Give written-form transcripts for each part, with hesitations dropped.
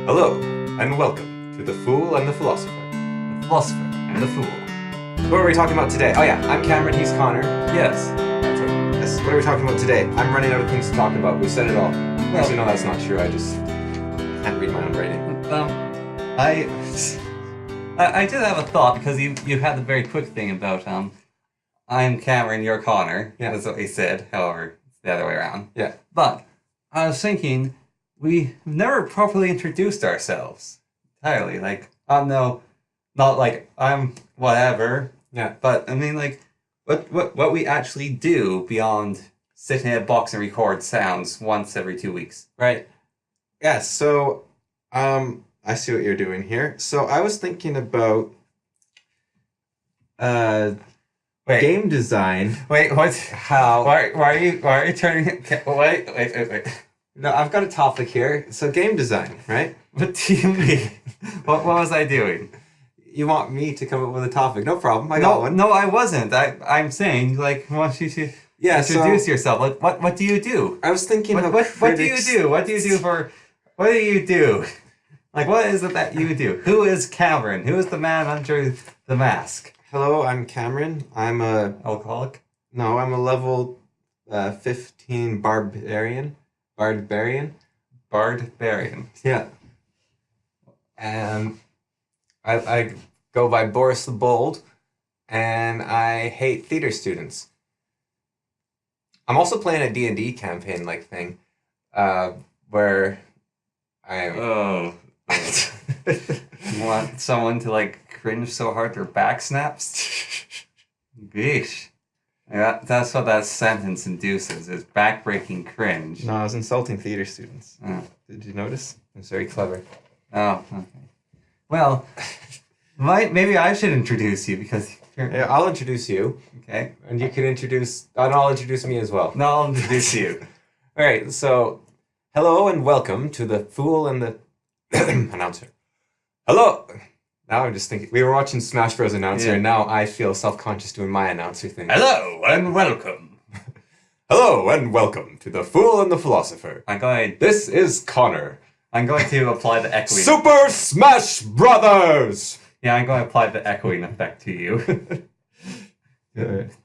Hello, and welcome to The Fool and the Philosopher. The Philosopher and the Fool. What are we talking about today? Oh yeah, I'm Cameron, he's Connor. Yes. What are we talking about today? I'm running out of things to talk about. We said it all. Actually, no, that's not true. I just can't read my own writing. I did have a thought because you had the very quick thing about I'm Cameron, you're Connor. Yeah. That's what he said. However, it's the other way around. Yeah. But I was thinking we've never properly introduced ourselves entirely. Like, no, not like I'm whatever. Yeah. But I mean, like, what we actually do beyond sit in a box and record sounds once every 2 weeks, right? Yeah, so I see what you're doing here. So I was thinking about game design. Wait, what? How Why are you turning? Wait. No, I've got a topic here. So game design, right? What do you mean? What was I doing? You want me to come up with a topic? No problem. I got one. No, I wasn't. I'm saying, like, I want you to introduce yourself. Like, what do you do? I was thinking What do you do? What do you do? Like, what is it that you do? Who is Cameron? Who is the man under the mask? Hello, I'm Cameron. I'm a Alcoholic? No, I'm a level 15 barbarian. Barbarian. Yeah. And I go by Boris the Bold, and I hate theater students. I'm also playing a D&D campaign like thing, where I'm... Oh. You want someone to, like, cringe so hard their back snaps? Geesh. That's what that sentence induces, is back-breaking cringe. No, I was insulting theater students. Oh. Did you notice? It was very clever. Oh, okay. Well, maybe I should introduce you because you're... Yeah, I'll introduce you. Okay. And you can introduce... and I'll introduce me as well. No, I'll introduce you. All right, so hello and welcome to The Fool and the Announcer. Hello! Now I'm just thinking... We were watching Smash Bros. Announcer, and now I feel self-conscious doing my announcer thing. Hello and welcome. Hello and welcome to The Fool and the Philosopher. This is Connor. I'm going to apply the echoing... Super Smash Brothers! Yeah, I'm going to apply the echoing effect to you.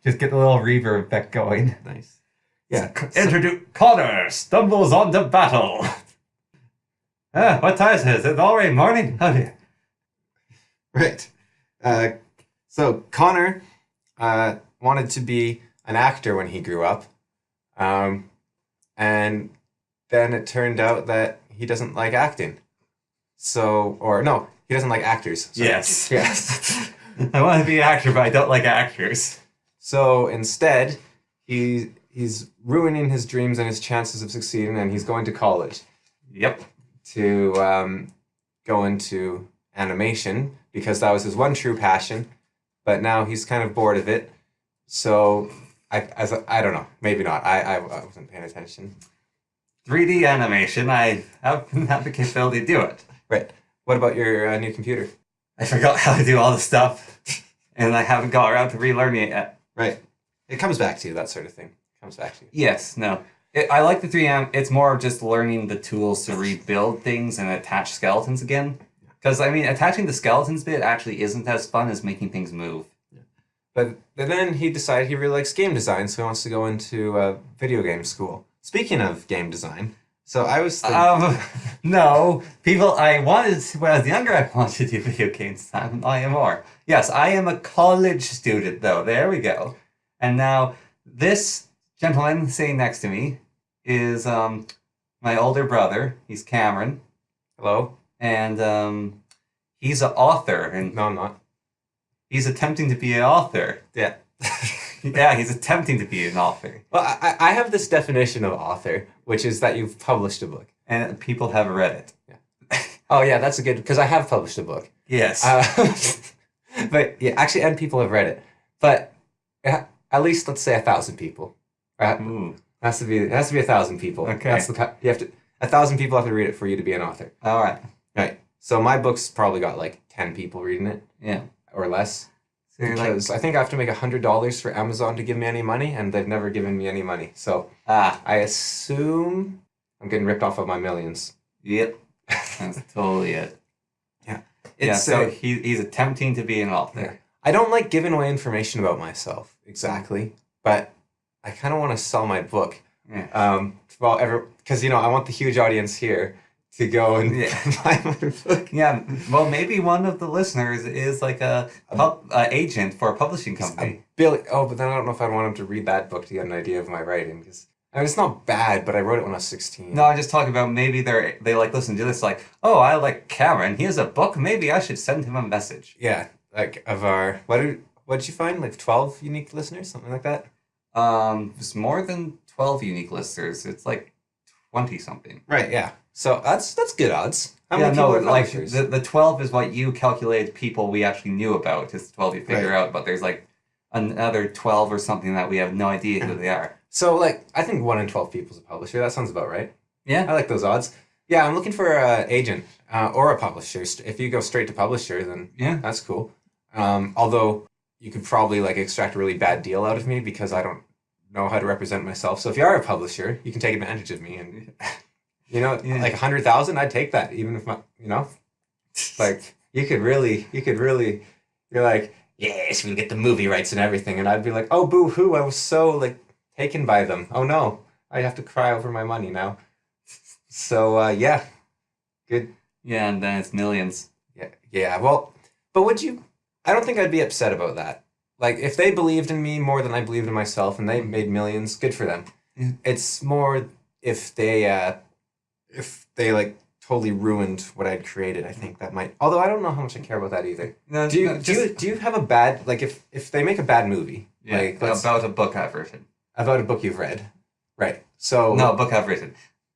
Just get the little reverb effect going. Nice. Yeah. Introduce... Connor stumbles onto battle. What time is it? Is it already morning? Oh dear. Right. So Connor wanted to be an actor when he grew up. And then it turned out that he doesn't like acting. So, or no, he doesn't like actors. Sorry. Yes. Yes. I want to be an actor, but I don't like actors. So instead, he's ruining his dreams and his chances of succeeding, and he's going to college. Yep. To go into animation, because that was his one true passion, but now he's kind of bored of it. So I don't know, maybe not. I wasn't paying attention. 3D animation, I haven't had the capability to do it. Right. What about your new computer? I forgot how to do all the stuff, and I haven't got around to relearning it yet. Right. It comes back to you, that sort of thing. It comes back to you. Yes, no. I like the 3D. It's more of just learning the tools to rebuild things and attach skeletons again. Because, I mean, attaching the skeletons bit actually isn't as fun as making things move. Yeah. But then he decided he really likes game design, so he wants to go into video game school. Speaking of game design, so I was thinking... No. When I was younger, I wanted to do video games design. I am more. Yes, I am a college student, though. There we go. And now, this gentleman sitting next to me is my older brother. He's Cameron. Hello? And he's an author. And no, I'm not. He's attempting to be an author. Yeah. Yeah, he's attempting to be an author. Well, I have this definition of author, which is that you've published a book. And people have read it. Yeah. Oh, yeah, that's a good... Because I have published a book. Yes. But, yeah, actually, and people have read it. But at least, let's say 1,000 people. Ooh. It has to be 1,000 people. Okay. That's you have to... 1,000 people have to read it for you to be an author. All right. Right. So my book's probably got like 10 people reading it. Yeah. Or less. So Because I think I have to make $100 for Amazon to give me any money, and they've never given me any money. So I assume I'm getting ripped off of my millions. Yep. That's totally it. Yeah. So he's attempting to be an author. Yeah. I don't like giving away information about myself exactly, but I kind of want to sell my book. Yeah. Because I want the huge audience here to go and buy my book. Yeah. Well, maybe one of the listeners is like a agent for a publishing company. But then I don't know if I'd want him to read that book to get an idea of my writing, because it's not bad, but I wrote it when I was 16. No, I'm just talking about maybe they like listen to this like, oh, I like Cameron. He has a book. Maybe I should send him a message. Yeah, like of our what did you find? Like 12 unique listeners, something like that. It's more than 12 unique listeners. It's like 20 something. Right. Yeah. So that's good odds. How many people are like the 12 is what you calculated people we actually knew about. It's 12 you figure out, but there's like another 12 or something that we have no idea who they are. So, like, I think 1 in 12 people is a publisher. That sounds about right. Yeah. I like those odds. Yeah, I'm looking for an agent or a publisher. If you go straight to publisher, then that's cool. Although you could probably, like, extract a really bad deal out of me because I don't know how to represent myself. So if you are a publisher, you can take advantage of me. And, like 100,000, I'd take that. Even if like, you could really, you're like, yes, we'll get the movie rights and everything. And I'd be like, oh, boo-hoo, I was so, like, taken by them. Oh no, I have to cry over my money now. So yeah, good. Yeah, and then it's millions. Yeah. Well, but would you? I don't think I'd be upset about that. Like if they believed in me more than I believed in myself, and they made millions, good for them. Yeah. It's more if they like totally ruined what I'd created. I think that might. Although I don't know how much I care about that either. No, do you have a bad like if they make a bad movie? Yeah, like about a book I've written. About a book you've read. Right. So no, a book I've written.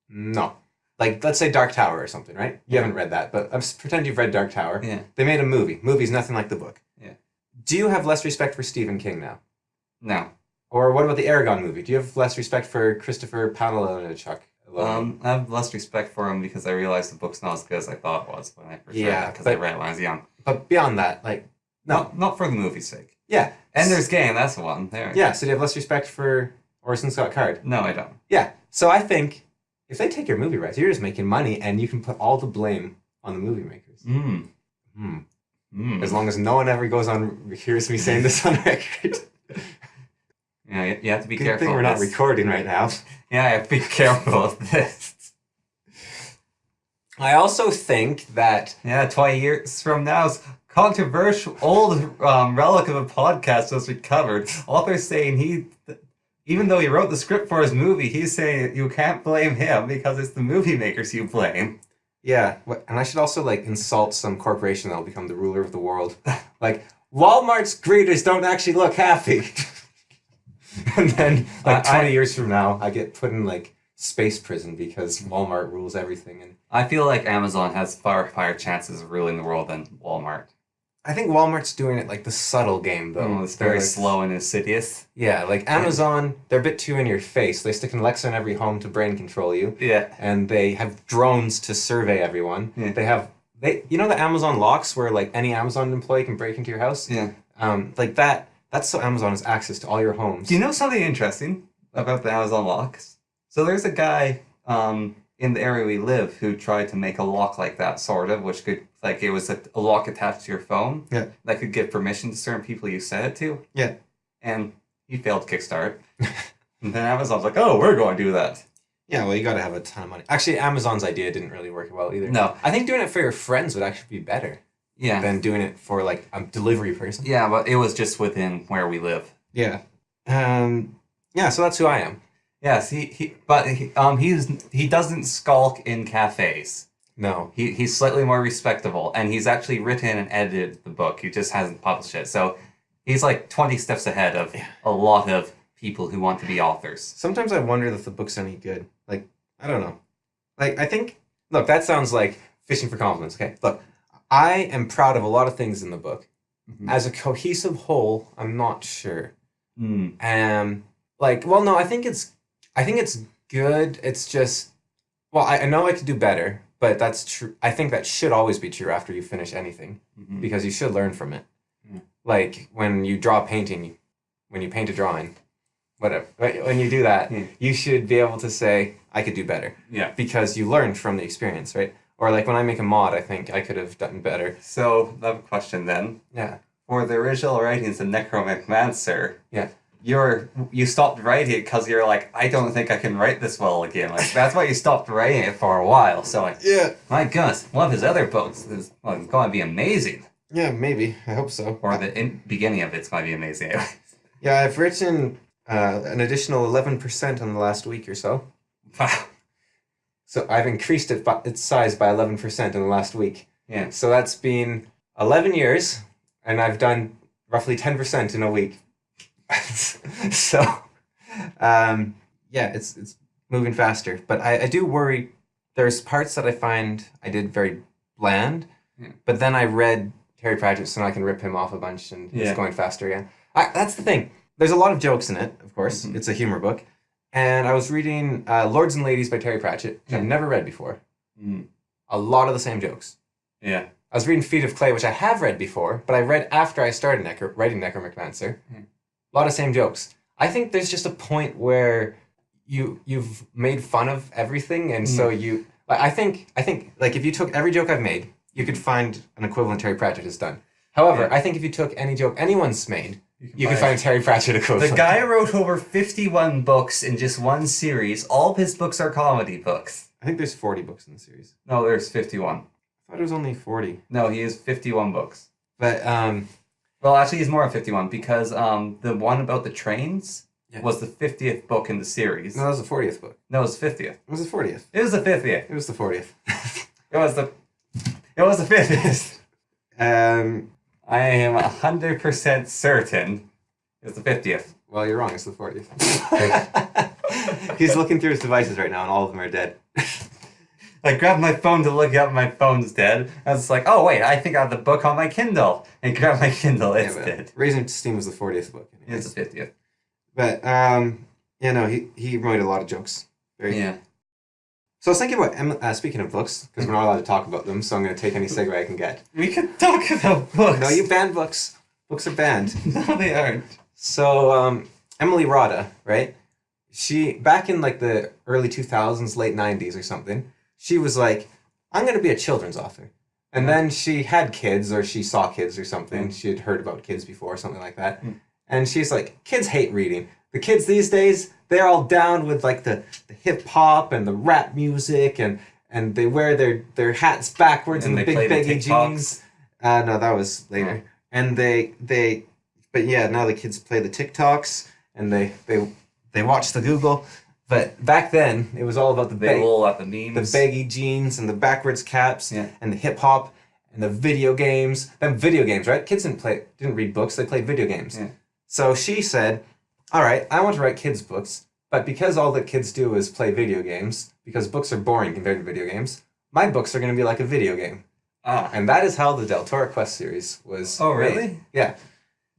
No. Like, let's say Dark Tower or something, right? You haven't read that, but pretend you've read Dark Tower. Yeah. They made a movie. Movie's nothing like the book. Yeah. Do you have less respect for Stephen King now? No. Or what about the Aragon movie? Do you have less respect for Christopher Panelonchuk? I have less respect for him because I realized the book's not as good as I thought it was when I first read it, because I read it when I was young. But beyond that, like, no. Not for the movie's sake. Yeah. Ender's Game, that's the one. There. Yeah, so do you have less respect for Orson Scott Card? No, I don't. Yeah, so I think if they take your movie rights, you're just making money, and you can put all the blame on the movie makers. As long as no one ever goes on, hears me saying this on record. Yeah, you have to be Good careful. Thing we're not recording right now. Yeah, I have to be careful of this. I also think that 20 years from now's controversial old relic of a podcast was recovered. Author's saying even though he wrote the script for his movie, he's saying you can't blame him because it's the movie makers you blame. Yeah, and I should also like insult some corporation that'll become the ruler of the world. Like, Walmart's greeters don't actually look happy. And then, like 20 years from now, I get put in like space prison because Walmart rules everything. And I feel like Amazon has far higher chances of ruling the world than Walmart. I think Walmart's doing it like the subtle game, though. It's very slow and insidious. Yeah, like Amazon, they're a bit too in your face. They stick an Alexa in every home to brain control you. Yeah. And they have drones to survey everyone. Yeah. You know the Amazon locks where like any Amazon employee can break into your house? Yeah. Like that's so Amazon has access to all your homes. Do you know something interesting about the Amazon locks? So there's a guy in the area we live who tried to make a lock like that, sort of, which could, like, it was a lock attached to your phone. Yeah. That could give permission to certain people you said it to. Yeah. And he failed Kickstart. And then Amazon's like, oh, we're going to do that. Yeah, well, you got to have a ton of money. Actually, Amazon's idea didn't really work well either. No. I think doing it for your friends would actually be better. Yeah. Than doing it for, like, a delivery person. Yeah, but it was just within where we live. Yeah. Yeah, so that's who I am. Yes, he doesn't skulk in cafes. No. He's slightly more respectable, and he's actually written and edited the book. He just hasn't published it. So he's like 20 steps ahead of a lot of people who want to be authors. Sometimes I wonder if the book's any good. Like, I don't know. Like, I think, look, that sounds like fishing for compliments, okay? Look, I am proud of a lot of things in the book. Mm-hmm. As a cohesive whole, I'm not sure. Like, well, no, I think it's good. It's just, well, I know I could do better, but that's true. I think that should always be true after you finish anything, because you should learn from it. Like when you draw a painting, when you paint a drawing, whatever, when you do that, you should be able to say, I could do better. Yeah. Because you learned from the experience, right? Or like when I make a mod, I think I could have done better. So, I have a question then. Yeah. For the original writings of Necromancer, Yeah. you stopped writing it because you're like, I don't think I can write this well again. Like that's why you stopped writing it for a while. So like, Yeah. my goodness, one of his other books is going to be amazing. Yeah, maybe. I hope so. Or the beginning of it's going to be amazing. Yeah, I've written an additional 11% in the last week or so. Wow. So I've increased its size by 11% in the last week. Yeah. So that's been 11 years, and I've done roughly 10% in a week. So, yeah, it's moving faster. But I do worry. There's parts that I find I did very bland, but then I read Terry Pratchett, so now I can rip him off a bunch, and it's going faster again. That's the thing. There's a lot of jokes in it, of course. Mm-hmm. It's a humor book. And I was reading Lords and Ladies by Terry Pratchett, which I've never read before. Mm. A lot of the same jokes. Yeah. I was reading Feet of Clay, which I have read before, but I read after I started writing Necromancer. A lot of same jokes. I think there's just a point where you've made fun of everything, and so you... I think like if you took every joke I've made, you could find an equivalent Terry Pratchett has done. However, I think if you took any joke anyone's made, you can find a Terry Pratchett equivalent. The guy wrote over 51 books in just one series. All of his books are comedy books. I think there's 40 books in the series. No, there's 51. I thought it was only 40. No, he has 51 books. But, well, actually, he's more than 51 because the one about the trains was the 50th book in the series. No, that was the 40th book. No, it was the 50th. It was the 40th. It was the 50th. It was the 40th. It was the 50th. I am 100% certain it was the 50th. Well, you're wrong. It's the 40th. He's looking through his devices right now, and all of them are dead. I grabbed my phone to look up, my phone's dead. I was like, oh wait, I think I have the book on my Kindle. And grab my Kindle, it's dead. Raising to Steam was the 40th book. Anyways. It's the 50th. But, he wrote a lot of jokes. Yeah. So I was thinking about, speaking of books, because we're not allowed to talk about them, so I'm going to take any segue I can get. We could talk about books. No, you banned books. Books are banned. No, they aren't. So, Emily Rada, right? She, back in like the early 2000s, late 90s or something, she was like, I'm going to be a children's author. And then she had kids, or she saw kids or something. She had heard about kids before, something like that. And she's like, kids hate reading. The kids these days, they're all down with like the hip-hop and the rap music, and they wear their hats backwards and the big baggy jeans. No, that was later. And but yeah, now the kids play the TikToks, and they watch the Google. But back then, it was all about the memes, the baggy jeans and the backwards caps, and the hip hop and the video games. Them video games, right? Kids didn't read books; they played video games. Yeah. So she said, "All right, I want to write kids' books, but because all that kids do is play video games, because books are boring compared to video games, my books are going to be like a video game." And that is how the Del Toro Quest series was. Oh, really? Made. Yeah.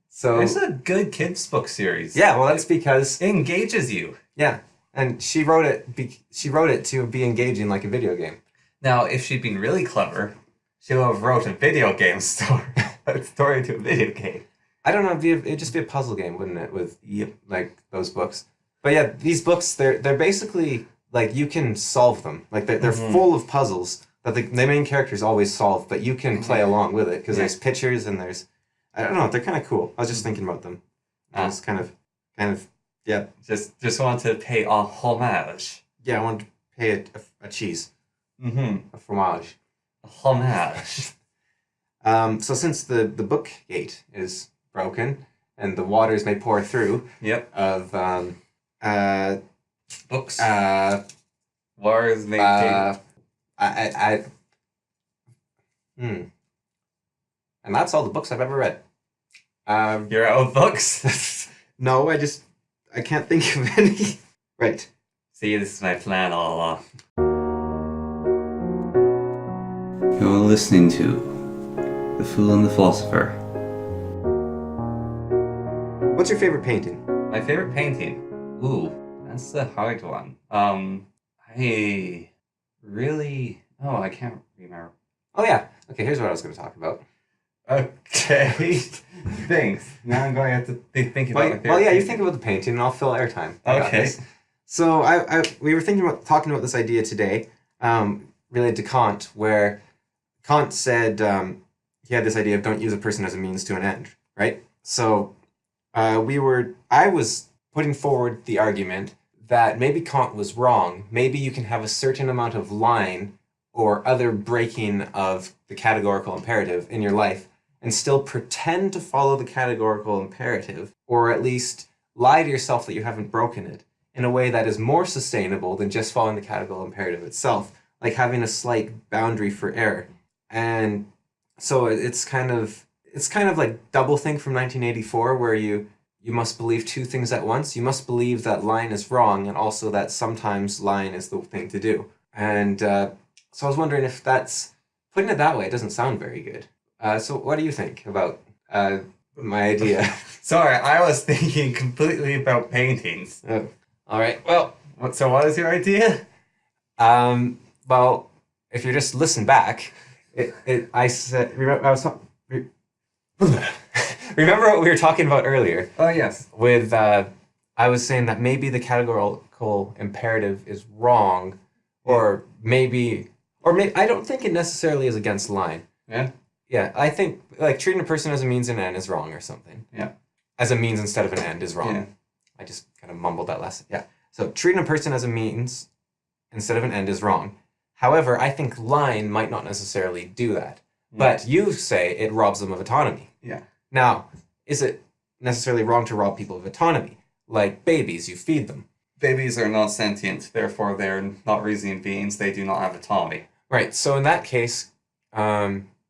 So it's a good kids' book series. Yeah, well, that's because it engages you. Yeah. And she wrote it to be engaging like a video game. Now, if she'd been really clever, she would have wrote a video game story, a story to a video game. I don't know. It'd just be a puzzle game, wouldn't it? With like those books. But yeah, these books they're basically like you can solve them. Like they're full of puzzles that the main characters always solve, but you can play along with it because there's pictures and there's I don't know. They're kind of cool. I was just thinking about them. I was kind of. Yeah. Just want to pay a homage. Yeah, I want to pay a cheese. A fromage. A homage. So since the book gate is broken and the waters may pour through of books. Waters may and that's all the books I've ever read. You're out of books? No, I can't think of any. Right. See, this is my plan all along. You're listening to The Fool and the Philosopher. What's your favorite painting? My favorite painting? Ooh, that's a hard one. I really... Oh, I can't remember. Oh, yeah. Okay, here's what I was going to talk about. Okay. Thanks. Now I'm going to have to think about it. Well, yeah, you think about the painting and I'll fill airtime. Okay. So we were talking about this idea today. related to Kant, where Kant said he had this idea of don't use a person as a means to an end, right? So I was putting forward the argument that maybe Kant was wrong. Maybe you can have a certain amount of line or other breaking of the categorical imperative in your life and still pretend to follow the categorical imperative, or at least lie to yourself that you haven't broken it in a way that is more sustainable than just following the categorical imperative itself, like having a slight boundary for error. And so it's kind of like doublethink from 1984, where you must believe two things at once. You must believe that lying is wrong, and also that sometimes lying is the thing to do. And so I was wondering if that's, putting it that way, it doesn't sound very good. So what do you think about my idea? Sorry, I was thinking completely about paintings. Oh, all right. Well, So what is your idea? well, if you just listen back, I said, remember what we were talking about earlier? Oh, yes. With I was saying that maybe the categorical imperative is wrong, or maybe I don't think it necessarily is against lying. Yeah. Yeah, I think like treating a person as a means and an end is wrong or something. Yeah. As a means instead of an end is wrong. Yeah. I just kind of mumbled that last. Yeah. So treating a person as a means instead of an end is wrong. However, I think lying might not necessarily do that. Yeah. But you say it robs them of autonomy. Yeah. Now, is it necessarily wrong to rob people of autonomy? Like babies, you feed them. Babies are not sentient, therefore they're not reasoning beings. They do not have autonomy. Right. So in that case,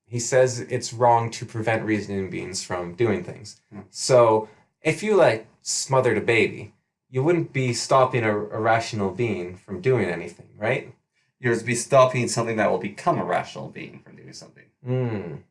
he says it's wrong to prevent reasoning beings from doing things. So if you like smothered a baby, you wouldn't be stopping a rational being from doing anything, right? You'd be stopping something that will become a rational being from doing something.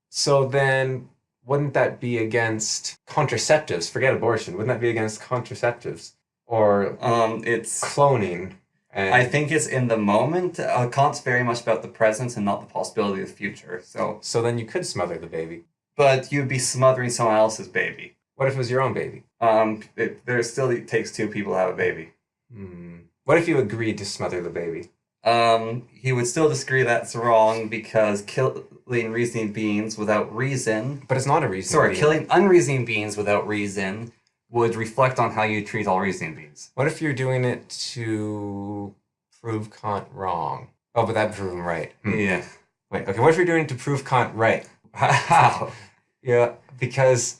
So then, wouldn't that be against contraceptives? Forget abortion. Wouldn't that be against contraceptives? Or it's cloning? And I think it's in the moment. Kant's very much about the present and not the possibility of the future. So then you could smother the baby. But you'd be smothering someone else's baby. What if it was your own baby? It takes two people to have a baby. What if you agreed to smother the baby? He would still disagree that's wrong because killing reasoning beings without reason... But it's not a reason. Killing unreasoning beings without reason would reflect on how you treat all reasoning beings. What if you're doing it to prove Kant wrong? Oh, but that'd prove him right. Yeah. Wait, okay, what if you're doing it to prove Kant right? How? Yeah, because...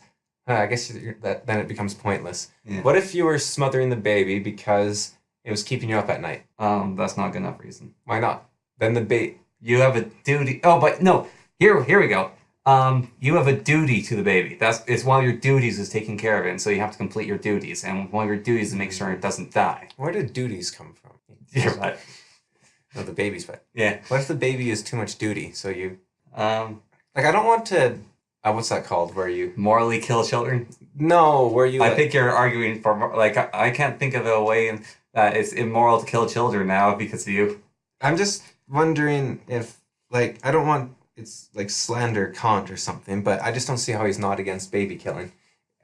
I guess then it becomes pointless. Yeah. What if you were smothering the baby because it was keeping you up at night? That's not good enough reason. Why not? Then the baby... You have a duty... Oh, but no. Here we go. You have a duty to the baby. It's one of your duties is taking care of it, and so you have to complete your duties. And one of your duties is to make sure it doesn't die. Where did duties come from? You're right. No, the baby's right. Yeah. What if the baby is too much duty? So you... Like, I don't want to... what's that called? Where you... Morally kill children? No, where you... I think you're arguing for... Like, I can't think of a way that it's immoral to kill children now because of you. I'm just wondering if... Like, I don't want... It's like slander Kant or something, but I just don't see how he's not against baby killing.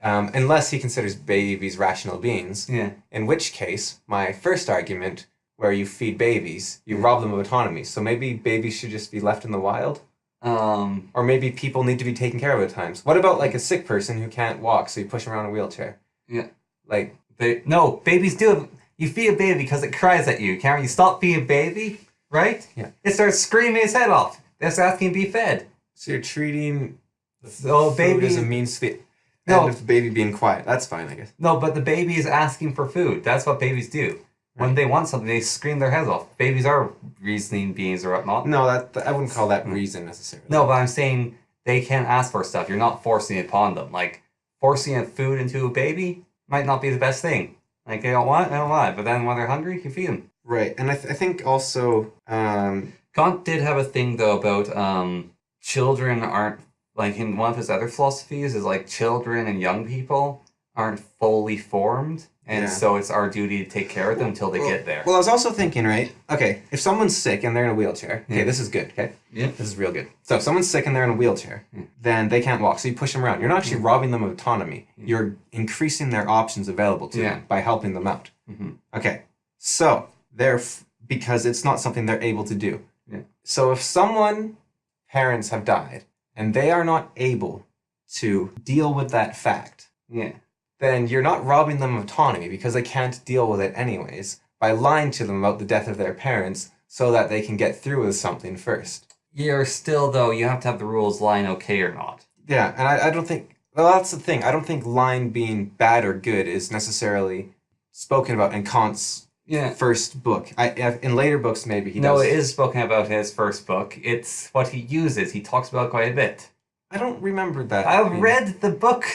Unless he considers babies rational beings. Yeah. In which case, my first argument, where you feed babies, you rob them of autonomy. So maybe babies should just be left in the wild? Or maybe people need to be taken care of at times. What about like a sick person who can't walk, so you push them around in a wheelchair? Yeah. Like, No, babies do. You feed a baby because it cries at you. Can't you stop feeding a baby? Right? Yeah. It starts screaming its head off. That's asking to be fed. so you're treating So baby baby as a means to the No. end of the baby being quiet. That's fine, I guess. No, but the baby is asking for food. That's what babies do. When they want something, they scream their heads off. Babies are reasoning beings or whatnot. No, I wouldn't call that reason necessarily. No, but I'm saying they can ask for stuff. You're not forcing it upon them. Like, forcing a food into a baby might not be the best thing. Like, they don't want it, they don't want it. But then when they're hungry, you feed them. Right, and I think also... Kant did have a thing, though, about children aren't... Like, in one of his other philosophies is, like, children and young people aren't fully formed. And so it's our duty to take care of them until they get there. Well, I was also thinking, right? Okay, if someone's sick and they're in a wheelchair, okay, this is good, okay? Yeah. This is real good. So if someone's sick and they're in a wheelchair, then they can't walk, so you push them around. You're not actually robbing them of autonomy. You're increasing their options available to them by helping them out. Okay, so because it's not something they're able to do. Yeah. So if someone parents have died and they are not able to deal with that fact, Yeah. then you're not robbing them of autonomy because they can't deal with it anyways by lying to them about the death of their parents so that they can get through with something first. You're still, though, you have to have the rules lying okay or not. Yeah, and I don't think, well, that's the thing. I don't think lying being bad or good is necessarily spoken about in Kant's first book. In later books, maybe he does. No, it is spoken about in his first book. It's what he uses. He talks about it quite a bit. I don't remember that. I've read the book.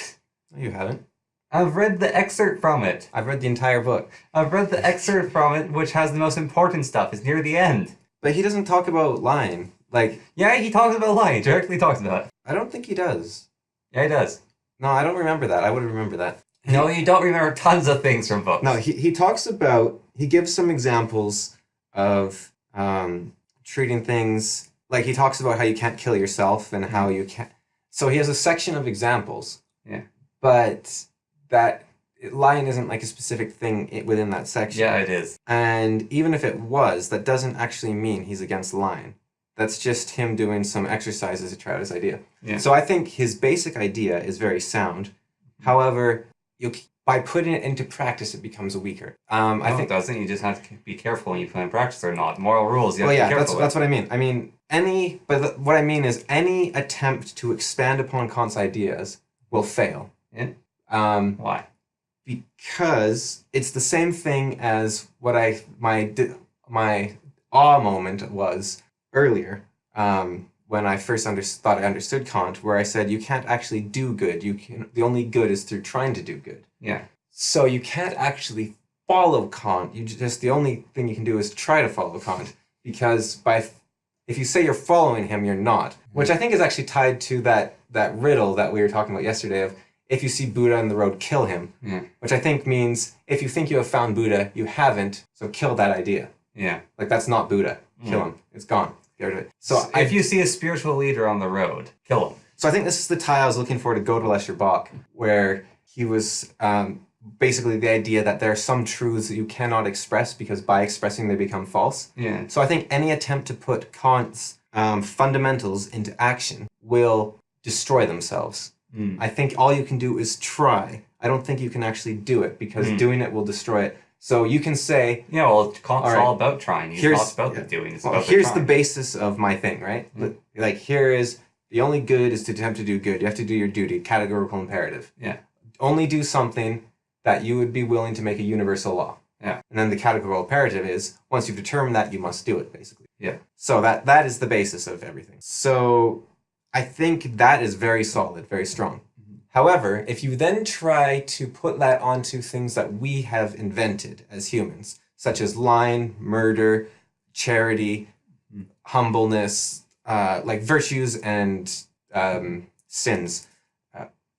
No, you haven't. I've read the excerpt from it. I've read the entire book. I've read the excerpt from it, which has the most important stuff. It's near the end. But he doesn't talk about lying. Like, yeah, he talks about lying. Directly talks about it. I don't think he does. Yeah, he does. No, I don't remember that. I would remember that. No, you don't remember tons of things from books. No, he talks about, he gives some examples of treating things, like he talks about how you can't kill yourself and how you can't. So he has a section of examples. Yeah. But that lying isn't like a specific thing within that section. Yeah, it is. And even if it was, that doesn't actually mean he's against lying. That's just him doing some exercises to try out his idea. Yeah. So I think his basic idea is very sound. However, by putting it into practice, it becomes weaker. I think it doesn't. You just have to be careful when you put in practice or not. Moral rules. You have to be careful. That's what I mean. I mean, what I mean is any attempt to expand upon Kant's ideas will fail. Yeah. Why? Because it's the same thing as what my awe moment was earlier, when I first thought I understood Kant, where I said you can't actually do good. The only good is through trying to do good. Yeah. So you can't actually follow Kant. The only thing you can do is try to follow Kant, because if you say you're following him, you're not. Which I think is actually tied to that riddle that we were talking about yesterday of, if you see Buddha on the road, kill him. Yeah. Which I think means if you think you have found Buddha, you haven't, so kill that idea. Yeah. Like, that's not Buddha. Kill him. It's gone. Get rid of it. So if you see a spiritual leader on the road, kill him. So I think this is the tie I was looking for to Gödel Bach, where he was basically the idea that there are some truths that you cannot express because by expressing they become false. Yeah. So I think any attempt to put Kant's fundamentals into action will destroy themselves. I think all you can do is try. I don't think you can actually do it, because doing it will destroy it. So you can say... Yeah, well, Kant's all about trying. He's not about the doing. It's about here's the the basis of my thing, right? Like, here is... The only good is to attempt to do good. You have to do your duty. Categorical imperative. Yeah. Only do something that you would be willing to make a universal law. Yeah. And then the categorical imperative is, once you've determined that, you must do it, basically. Yeah. So that is the basis of everything. So I think that is very solid, very strong. However, if you then try to put that onto things that we have invented as humans, such as lying, murder, charity, humbleness, like virtues and sins,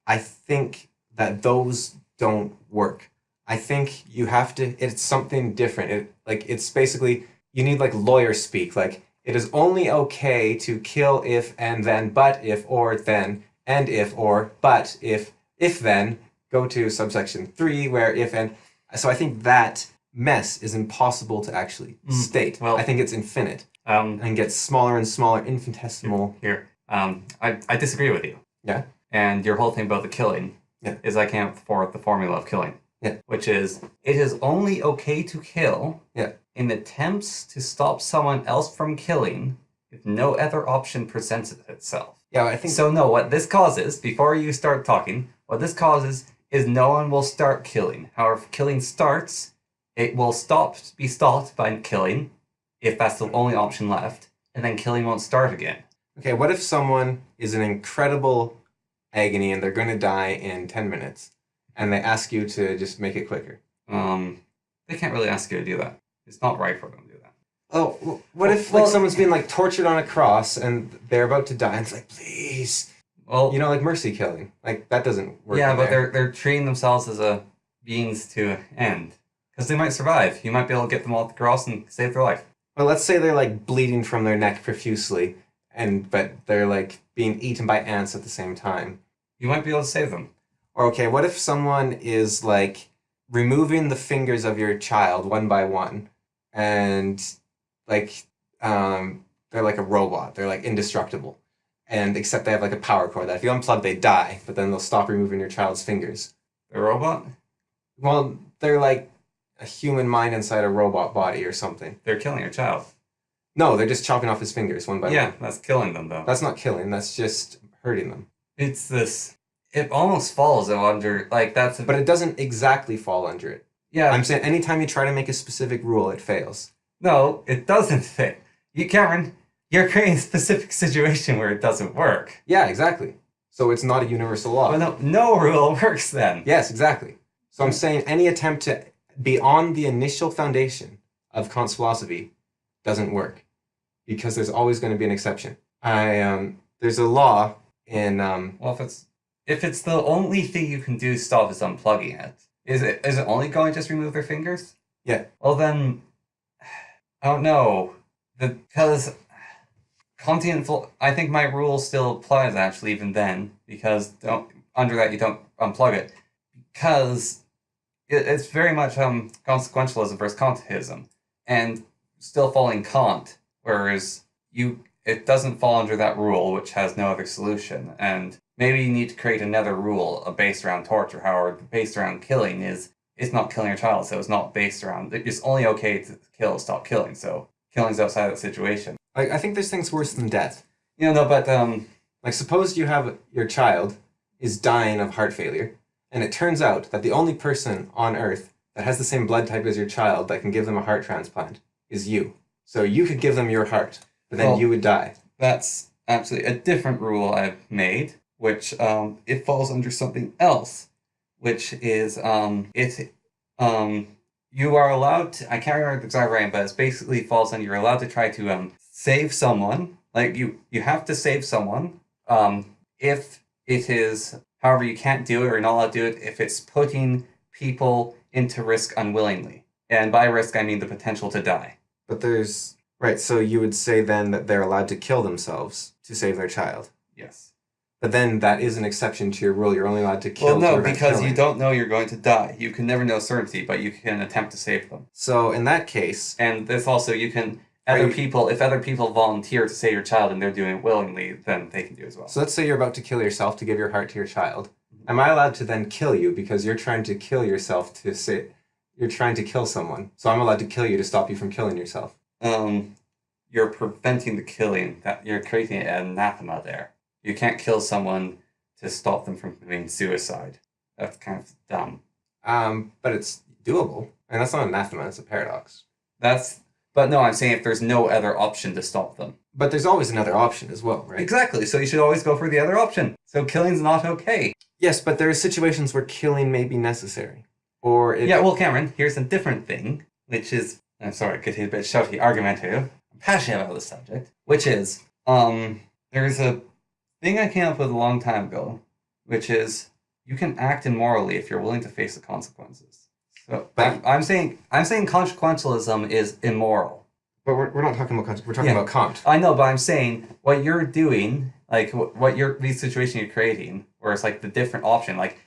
I think that those don't work. I think you have to, it's something different. It's basically, you need like lawyer speak. Like, it is only okay to kill if and then, but if or then, and if or but if then, go to subsection 3 where if and. So I think that mess is impossible to actually state. Well, I think it's infinite and gets smaller and smaller, infinitesimal. Here, I disagree with you. Yeah. And your whole thing about the killing is I came up for the formula of killing. Yeah. Which is, it is only okay to kill in attempts to stop someone else from killing if no other option presents itself. Yeah, I think so. No, what this causes, before you start talking, what this causes is no one will start killing. However, if killing starts, it will be stopped by killing, if that's the only option left, and then killing won't start again. Okay, what if someone is in incredible agony and they're going to die in 10 minutes, and they ask you to just make it quicker? They can't really ask you to do that. It's not right for them to do that. Oh, what if someone's being like tortured on a cross and they're about to die and it's like, please? Well, like mercy killing. Like, that doesn't work. Yeah, but they're treating themselves as a beings to end. Because they might survive. You might be able to get them off the cross and save their life. Well, let's say they're like bleeding from their neck profusely, but they're like being eaten by ants at the same time. You might be able to save them. Or okay, what if someone is like removing the fingers of your child one by one, and like they're they're like a robot. They're like indestructible. And except they have like a power cord that if you unplug, they die, but then they'll stop removing your child's fingers. A robot? Well, they're like a human mind inside a robot body or something. They're killing your child. No, they're just chopping off his fingers one by one. Yeah, that's killing them, though. That's not killing, that's just hurting them. It's this... It almost falls, though, under... Like, that's... But it doesn't exactly fall under it. Yeah. I'm saying anytime you try to make a specific rule, it fails. No, it doesn't fit. Cameron, you're creating a specific situation where it doesn't work. Yeah, exactly. So it's not a universal law. Well, no rule works then. Yes, exactly. So I'm saying any attempt to be on the initial foundation of Kant's philosophy doesn't work, because there's always going to be an exception. There's a law in Well, if it's the only thing you can do to stop is unplugging it, is it only going to just remove their fingers? Yeah. Well then, I don't know, because Kantian, I think my rule still applies actually even then, because under that you don't unplug it, because it's very much consequentialism versus Kantism, and still following Kant, whereas it doesn't fall under that rule, which has no other solution, and maybe you need to create another rule based around torture. However, based around killing it's not killing your child, so it's not based around... It's only okay to kill, stop killing, so killing's outside of the situation. I think there's things worse than death. No, but... Like, suppose you have your child is dying of heart failure, and it turns out that the only person on Earth that has the same blood type as your child that can give them a heart transplant is you. So you could give them your heart, but then you would die. That's absolutely a different rule I've made, which it falls under something else, which is you are allowed to, I can't remember the exact right, but it basically falls under you're allowed to try to save someone. Like you have to save someone if it is, however, you can't do it or you're not allowed to do it if it's putting people into risk unwillingly. And by risk, I mean the potential to die. But there's... Right, so you would say then that they're allowed to kill themselves to save their child. Yes. But then that is an exception to your rule. You're only allowed to kill. Well, no, because you don't know you're going to die. You can never know certainty, but you can attempt to save them. So in that case... And this also, you can... If other people volunteer to save your child and they're doing it willingly, then they can do it as well. So let's say you're about to kill yourself to give your heart to your child. Am I allowed to then kill you because you're trying to kill yourself to say... You're trying to kill someone. So I'm allowed to kill you to stop you from killing yourself. You're preventing the killing. You're creating an anathema there. You can't kill someone to stop them from committing suicide. That's kind of dumb. But it's doable. And that's not an anathema, it's a paradox. But no, I'm saying if there's no other option to stop them. But there's always another option as well, right? Exactly, so you should always go for the other option. So killing's not okay. Yes, but there are situations where killing may be necessary. Yeah, well, Cameron, here's a different thing, which is... I'm sorry, I could hit a bit shouty, argumentative. I'm passionate about this subject. Which is, there's a thing I came up with a long time ago, which is you can act immorally if you're willing to face the consequences. So I'm saying consequentialism is immoral. But we're not talking about we're talking about Kant. I know, but I'm saying what you're doing, like these situations you're creating, where it's like the different option, like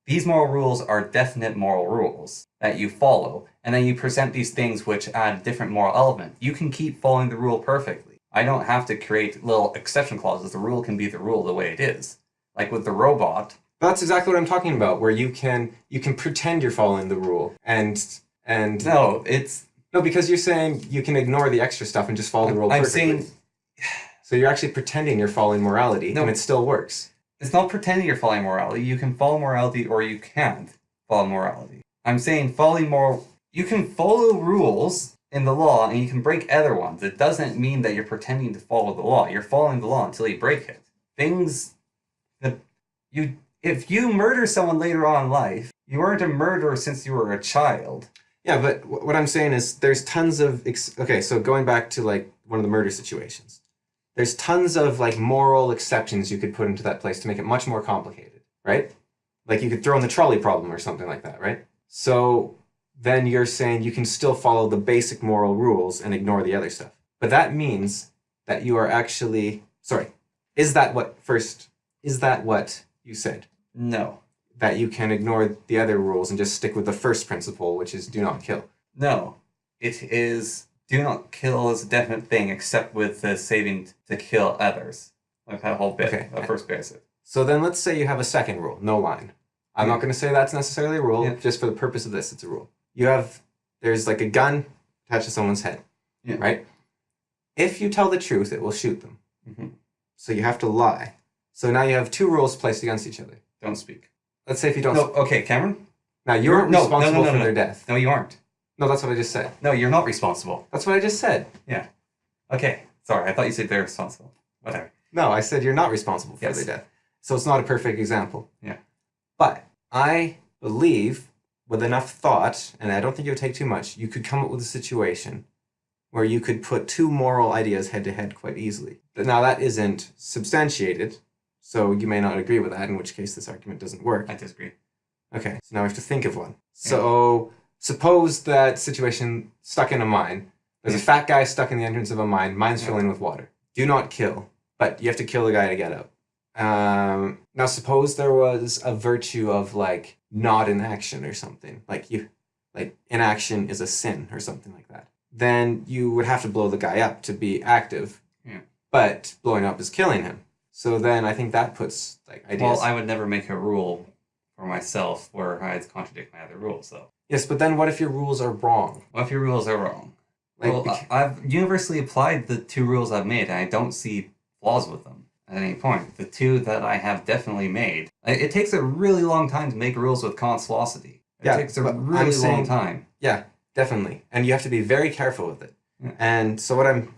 these moral rules are definite moral rules that you follow, and then you present these things which add a different moral element. You can keep following the rule perfectly. I don't have to create little exception clauses. The rule can be the rule the way it is. Like with the robot. That's exactly what I'm talking about, where you can pretend you're following the rule and No, because you're saying you can ignore the extra stuff and just follow the rule perfectly. I'm saying so you're actually pretending you're following morality, and it still works. It's not pretending you're following morality. You can follow morality or you can't follow morality. I'm saying you can follow rules in the law and you can break other ones. It doesn't mean that you're pretending to follow the law. You're following the law until you break it. If you murder someone later on in life, you weren't a murderer since you were a child. Yeah, but what I'm saying is there's tons of... Okay, so going back to like one of the murder situations. There's tons of like moral exceptions you could put into that place to make it much more complicated, right? Like you could throw in the trolley problem or something like that, right? So then you're saying you can still follow the basic moral rules and ignore the other stuff. But that means that you are actually... Sorry, is that what you said? No. That you can ignore the other rules and just stick with the first principle, which is do not kill. No. It is do not kill is a definite thing, except with the saving to kill others. Like that whole bit, Okay. the first basic. So then let's say you have a second rule, no line. I'm not going to say that's necessarily a rule, just for the purpose of this, it's a rule. There's like a gun attached to someone's head, right? If you tell the truth, it will shoot them. Mm-hmm. So you have to lie. So now you have two rules placed against each other. Don't speak. Let's say if you don't... No, okay, Cameron? Now you're responsible for their death. No, you aren't. No, that's what I just said. No, you're not responsible. That's what I just said. Yeah. Okay, sorry, I thought you said they're responsible. Whatever. No, I said you're not responsible for their death. So it's not a perfect example. Yeah. But I believe with enough thought, and I don't think it would take too much, you could come up with a situation where you could put two moral ideas head to head quite easily. Now that isn't substantiated, so you may not agree with that, in which case this argument doesn't work. I disagree. Okay, so now we have to think of one. Yeah. So suppose that situation stuck in a mine. There's a fat guy stuck in the entrance of a mine. Mine's filling with water. Do not kill, but you have to kill the guy to get out. Now suppose there was a virtue of like not inaction or something. Like inaction is a sin or something like that. Then you would have to blow the guy up to be active. Yeah. But blowing up is killing him. So then I think that puts like ideas. Well, I would never make a rule for myself where I'd contradict my other rules, though. Yes, but then what if your rules are wrong? What if your rules are wrong? Like, well, I've universally applied the two rules I've made, and I don't see flaws with them at any point. The two that I have definitely made. It takes a really long time to make rules with Kant's philosophy. It takes a really long time. Yeah, definitely. And you have to be very careful with it. Yeah. And so what I'm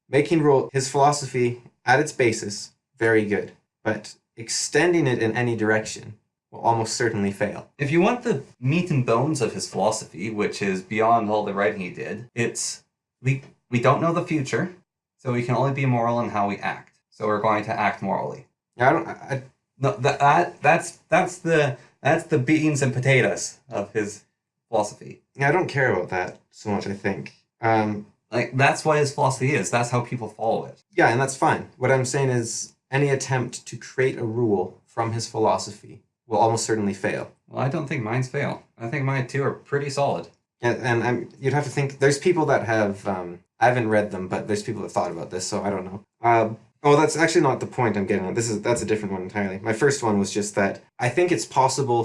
making rule, his philosophy at its basis, very good. But extending it in any direction will almost certainly fail. If you want the meat and bones of his philosophy, which is beyond all the writing he did, it's we don't know the future, so we can only be moral in how we act. So we're going to act morally. Yeah, that's the beans and potatoes of his philosophy. Yeah, I don't care about that so much, I think. Like that's what his philosophy is. That's how people follow it. Yeah, and that's fine. What I'm saying is any attempt to create a rule from his philosophy will almost certainly fail. Well, I don't think mine's fail. I think mine too are pretty solid. Yeah, and you'd have to think, there's people that have, I haven't read them, but there's people that thought about this, so I don't know. That's actually not the point I'm getting at. That's a different one entirely. My first one was just that I think it's possible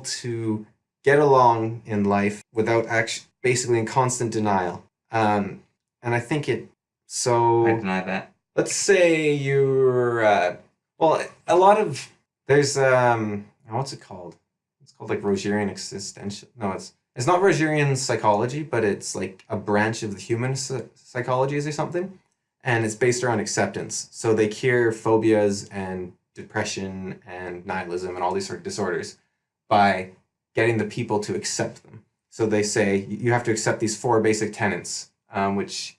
to get along in life without basically in constant denial. And I think I deny that. Let's say you're, there's, what's it called? It's called like Rogerian existential. No, it's not Rogerian psychology, but it's like a branch of the human psychologies or something. And it's based around acceptance. So they cure phobias and depression and nihilism and all these sort of disorders by getting the people to accept them. So they say you have to accept these 4 basic tenets, which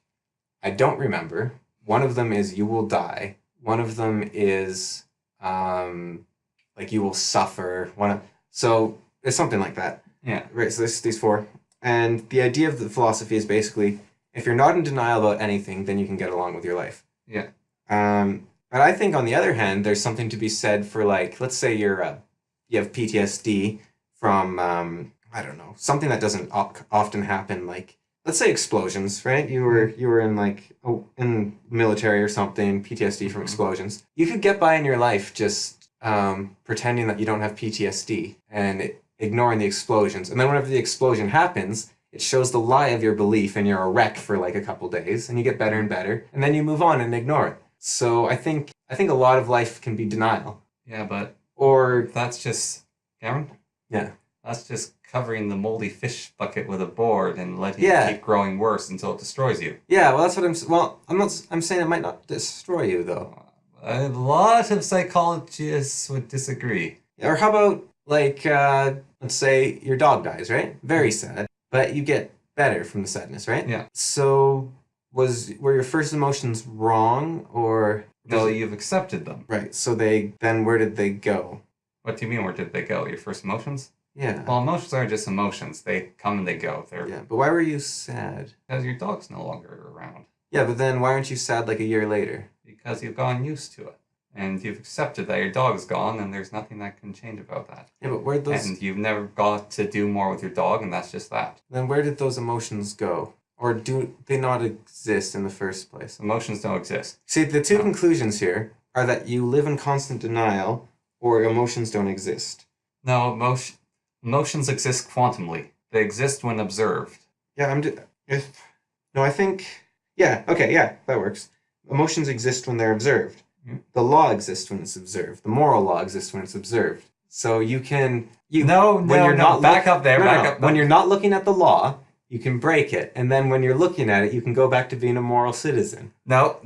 I don't remember. One of them is you will die. One of them is like you will suffer. So it's something like that. Yeah. Right. So there's these 4, and the idea of the philosophy is basically if you're not in denial about anything, then you can get along with your life. Yeah. But I think on the other hand, there's something to be said for like, let's say you have PTSD from I don't know, something that doesn't often happen, like let's say explosions, right? You were in like in military or something, PTSD from explosions. You could get by in your life just pretending that you don't have PTSD and ignoring the explosions. And then whenever the explosion happens, it shows the lie of your belief and you're a wreck for like a couple days and you get better and better and then you move on and ignore it. So I think a lot of life can be denial. Yeah, but or that's just Cameron? Yeah. That's just covering the moldy fish bucket with a board and letting it keep growing worse until it destroys you. Yeah, well that's what I'm saying it might not destroy you though. A lot of psychologists would disagree. Or how about like let's say your dog dies, right? Very sad, but you get better from the sadness, right? Yeah. So were your first emotions wrong or no, you've accepted them. Right. So where did they go? What do you mean where did they go? Your first emotions? Yeah. Well, emotions are just emotions. They come and they go. Yeah, but why were you sad? Because your dog's no longer around. Yeah, but then why aren't you sad like a year later? Because you've gotten used to it. and you've accepted that your dog's gone, and there's nothing that can change about that. Yeah, but where'd those... And you've never got to do more with your dog, and that's just that. Then where did those emotions go? Or do they not exist in the first place? Emotions don't exist. See, the two conclusions here are that you live in constant denial or emotions don't exist. No, emotions exist quantumly. They exist when observed. Yeah, I think... Yeah, okay, yeah, that works. Emotions exist when they're observed. Mm-hmm. The law exists when it's observed. The moral law exists when it's observed. So you can... Back up there. When you're not looking at the law, you can break it. And then when you're looking at it, you can go back to being a moral citizen. No.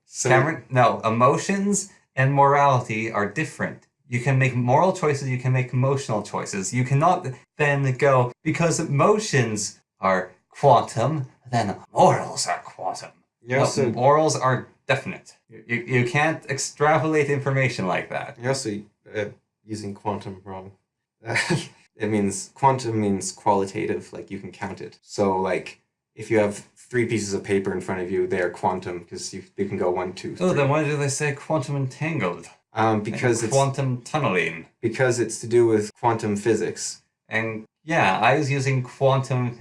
So, Cameron, no. Emotions and morality are different. You can make moral choices, you can make emotional choices. You cannot then go, because emotions are quantum, then morals are quantum. No, morals are definite. You can't extrapolate information like that. You're also using quantum wrong. Quantum means qualitative, like you can count it. So like if you have 3 pieces of paper in front of you, they are quantum because they can go 1, 2, 3. Oh, then why do they say quantum entangled? Because it's quantum tunneling. Because it's to do with quantum physics. And yeah, I was using quantum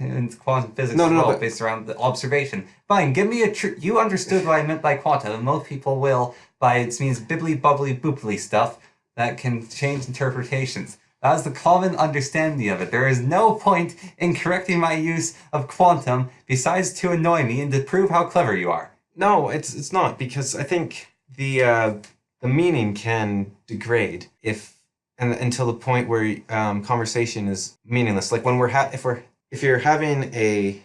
physics based around the observation. Fine, give me you understood what I meant by quantum, and most people will by it means bibbly bubbly booply stuff that can change interpretations. That is the common understanding of it. There is no point in correcting my use of quantum besides to annoy me and to prove how clever you are. No, it's not, because I think the meaning can degrade until the point where conversation is meaningless. Like when if you're having a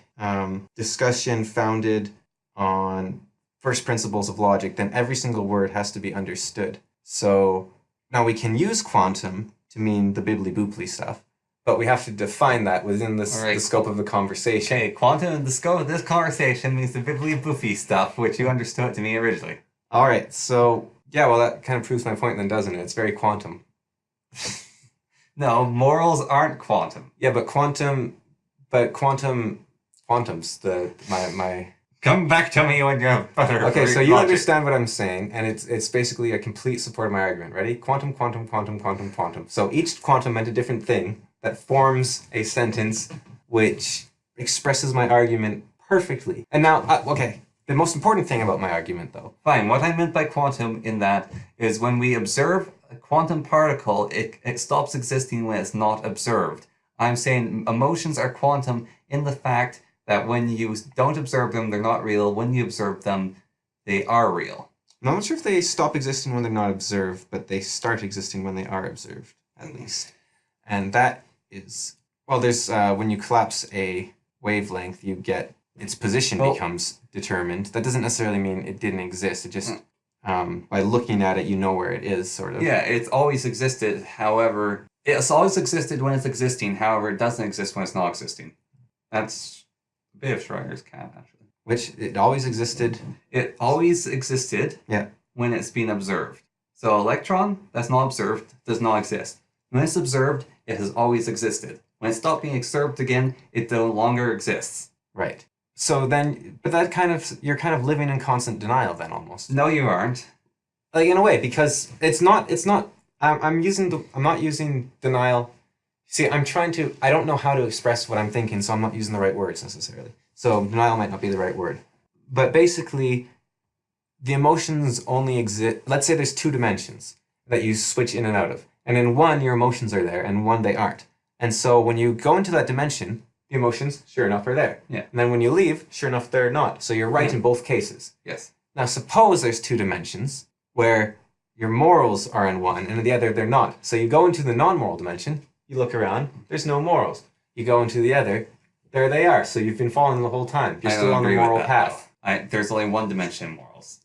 discussion founded on first principles of logic, then every single word has to be understood. So now we can use quantum to mean the bibbly booply stuff, but we have to define that within the scope of the conversation. Okay, quantum in the scope of this conversation means the bibbly boopy stuff, which you understood to me originally. All right, so yeah, well that kind of proves my point then, doesn't it? It's very quantum. No, morals aren't quantum. Yeah, but quantum's my... Come back to me when you're better. Okay, so you understand what I'm saying, and it's basically a complete support of my argument. Ready? Quantum, quantum, quantum, quantum, quantum. So each quantum meant a different thing that forms a sentence which expresses my argument perfectly. And now, okay, the most important thing about my argument, though. Fine, what I meant by quantum in that is when we observe a quantum particle, it stops existing when it's not observed. I'm saying emotions are quantum in the fact that when you don't observe them, they're not real. When you observe them, they are real. I'm not sure if they stop existing when they're not observed, but they start existing when they are observed, at least. And that is... Well, there's... when you collapse a wavelength, you get... its position becomes determined. That doesn't necessarily mean it didn't exist. It just... by looking at it, you know where it is, sort of. Yeah, it's always existed. However, it's always existed when it's existing. However, it doesn't exist when it's not existing. That's... a bit of Schrodinger's cat, actually. Which, it always existed? It always existed when it's been observed. So electron, that's not observed, does not exist. When it's observed, it has always existed. When it stopped being observed again, it no longer exists. Right. So then, but that you're kind of living in constant denial then, almost. No, you aren't. Like, in a way, because I'm not using denial. See, I don't know how to express what I'm thinking, so I'm not using the right words necessarily. So denial might not be the right word. But basically, the emotions only exist... Let's say there's 2 dimensions that you switch in and out of. And in one, your emotions are there, and one, they aren't. And so when you go into that dimension, the emotions, sure enough, are there. Yeah. And then when you leave, sure enough, they're not. So you're right in both cases. Yes. Now, suppose there's 2 dimensions where your morals are in one, and in the other, they're not. So you go into the non-moral dimension... You look around, there's no morals. You go into the other, there they are. So you've been following the whole time. You're still on the moral path. There's only one dimension in morals.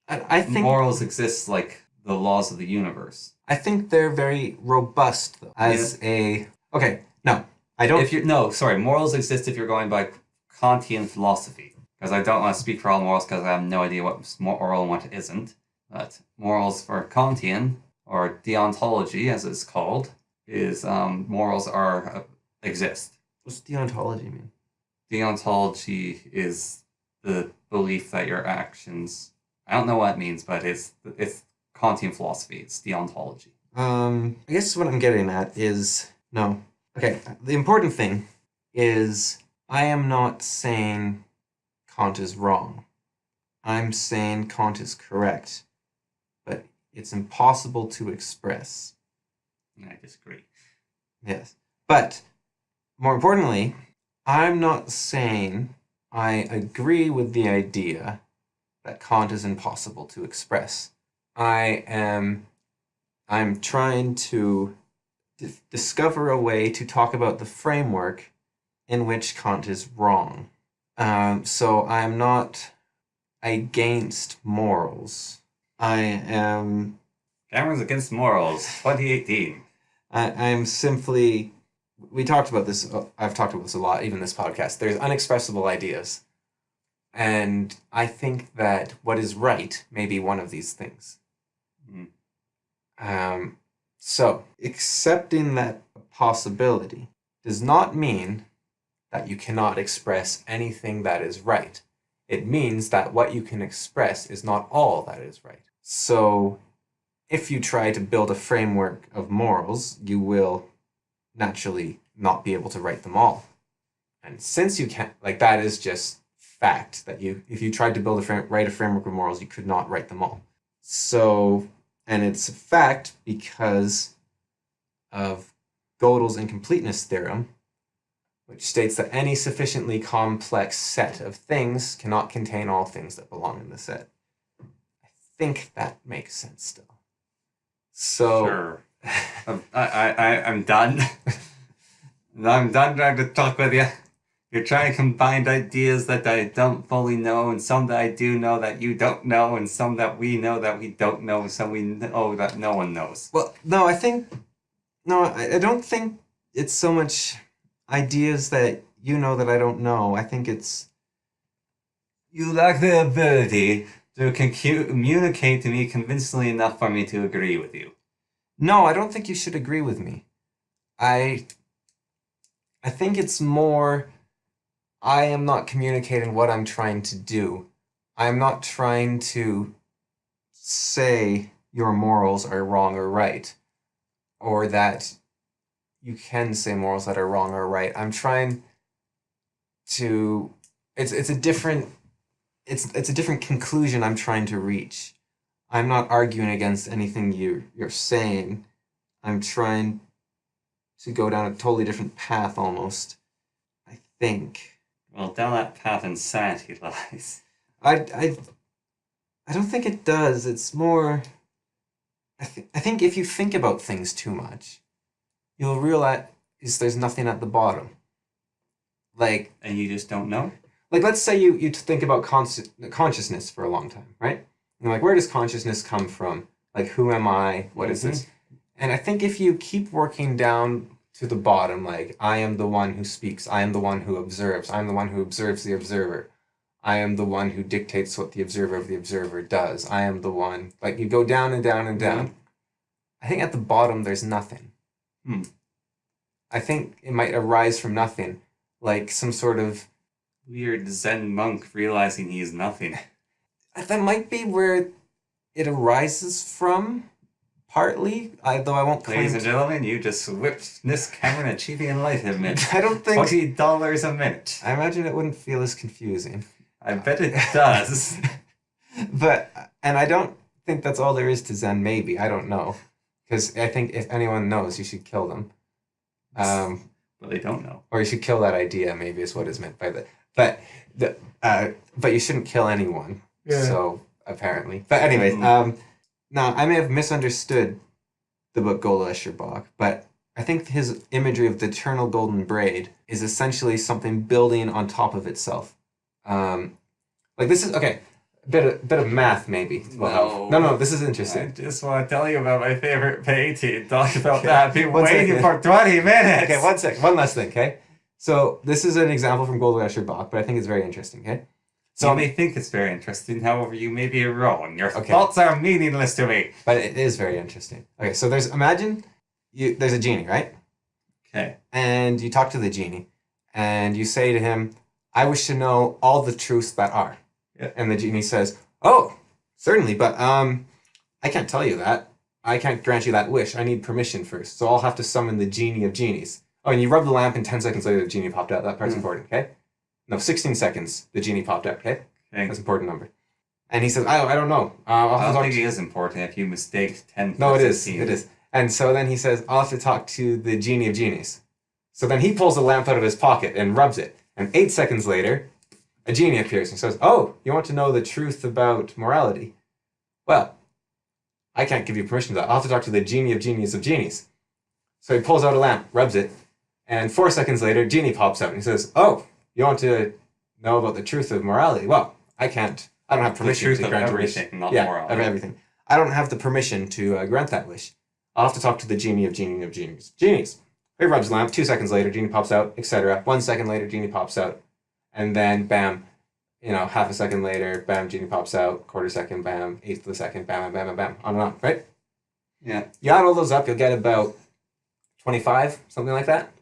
I think morals exist like the laws of the universe. I think they're very robust, though. Okay, no, I don't... Morals exist if you're going by Kantian philosophy. Because I don't want to speak for all morals because I have no idea what's moral and what isn't. But morals for Kantian, or deontology as it's called, is morals exist. What's deontology mean? Deontology is the belief that your actions... I don't know what it means, but it's Kantian philosophy. It's the ontology. I guess what I'm getting at is no. Okay, the important thing is I am not saying Kant is wrong. I'm saying Kant is correct, but it's impossible to express. I disagree. Yes. But more importantly, I'm not saying I agree with the idea that Kant is impossible to express. I'm trying to discover a way to talk about the framework in which Kant is wrong. So I'm not against morals. Cameron's Against Morals, 2018. I'm simply. We talked about this. I've talked about this a lot, even this podcast. There's unexpressible ideas, and I think that what is right may be one of these things. So accepting that possibility does not mean that you cannot express anything that is right. It means that what you can express is not all that is right. So if you try to build a framework of morals, you will naturally not be able to write them all. And since you can't, that is just fact that if you tried to write a framework of morals, you could not write them all. So, and it's a fact because of Gödel's incompleteness theorem, which states that any sufficiently complex set of things cannot contain all things that belong in the set. I think that makes sense still. So sure. I'm done. I'm done trying to talk with you. You're trying to combine ideas that I don't fully know, and some that I do know that you don't know, and some that we know that we don't know, and some we know that no one knows. Well, no, I don't think it's so much ideas that you know that I don't know. I think it's... You lack the ability to communicate to me convincingly enough for me to agree with you. No, I don't think you should agree with me. I think it's more... I am not communicating what I'm trying to do. I'm not trying to say your morals are wrong or right, or that you can say morals that are wrong or right. I'm trying to... It's a different conclusion I'm trying to reach. I'm not arguing against anything you're saying. I'm trying to go down a totally different path almost, I think. Well, down that path insanity lies. I don't think it does. It's more... I think if you think about things too much, you'll realize there's nothing at the bottom. And you just don't know? Let's say you think about consciousness for a long time, right? And where does consciousness come from? Who am I? What is this? And I think if you keep working down to the bottom, I am the one who speaks, I am the one who observes, I am the one who observes the observer, I am the one who dictates what the observer of the observer does, I am the one... you go down and down and down. I think at the bottom there's nothing. I think it might arise from nothing, some sort of... weird Zen monk realizing he's nothing. That might be where it arises from, partly, though I won't claim... Ladies and gentlemen, you just whipped Miss Cameron achieving enlightenment. I don't think... $20 a minute. I imagine it wouldn't feel as confusing. I bet it does. And I don't think that's all there is to Zen, maybe. I don't know. Because I think if anyone knows, you should kill them. Well, they don't know. Or you should kill that idea, maybe is what is meant by that. But you shouldn't kill anyone. Yeah. So, apparently. But anyways, now, I may have misunderstood the book Gödel Escher Bach, but I think his imagery of the eternal golden braid is essentially something building on top of itself. This is... Okay, a bit of math, maybe. No, this is interesting. I just want to tell you about my favorite painting. Talk about that. I've been waiting for 20 minutes. Okay, 1 second. One last thing, okay? So, this is an example from Gödel Escher Bach, but I think it's very interesting, okay? So you may think it's very interesting, however, you may be wrong. Your thoughts are meaningless to me. But it is very interesting. Okay, so imagine there's a genie, right? Okay. And you talk to the genie, and you say to him, I wish to know all the truths that are. Yeah. And the genie says, oh, certainly, but I can't tell you that. I can't grant you that wish. I need permission first. So I'll have to summon the genie of genies. Oh, and you rub the lamp, and 10 seconds later, the genie popped out. That part's important, okay? No, 16 seconds, the genie popped out, okay? Okay. That's an important number. And he says, I don't know. I don't think it is important if you mistake 10 for No, it 16. is. It is. And so then he says, I'll have to talk to the genie of genies. So then he pulls the lamp out of his pocket and rubs it. And 8 seconds later, a genie appears and says, oh, you want to know the truth about morality? Well, I can't give you permission to that. I'll have to talk to the genie of genies of genies. So he pulls out a lamp, rubs it, and 4 seconds later, genie pops out and he says, oh, you want to know about the truth of morality? Well, I can't. I don't have permission to grant a wish. Not morality. Of everything. I don't have the permission to grant that wish. I'll have to talk to the genie of genies. Genies. He rubs the lamp. 2 seconds later, genie pops out, etc. 1 second later, genie pops out. And then, bam, half a second later, bam, genie pops out. Quarter second, bam. Eighth of a second, bam, bam, bam, bam. On and on, right? Yeah. You add all those up, you'll get about 25, something like that.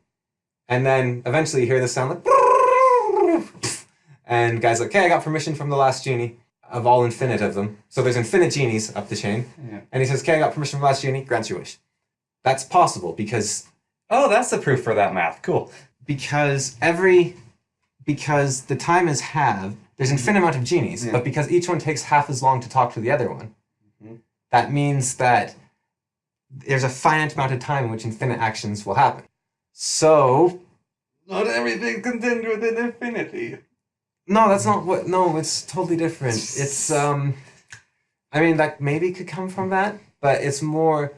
And then eventually you hear the sound like... And guy's like, okay, I got permission from the last genie of all infinite of them. So there's infinite genies up the chain. Yeah. And he says, okay, I got permission from the last genie, grants your wish. That's possible because... Oh, that's the proof for that math. Cool. Because the time is halved, there's infinite amount of genies, but because each one takes half as long to talk to the other one, that means that there's a finite amount of time in which infinite actions will happen. So... Not everything contained within infinity. No, that's not what... No, it's totally different. It's, I mean, that maybe could come from that, but it's more...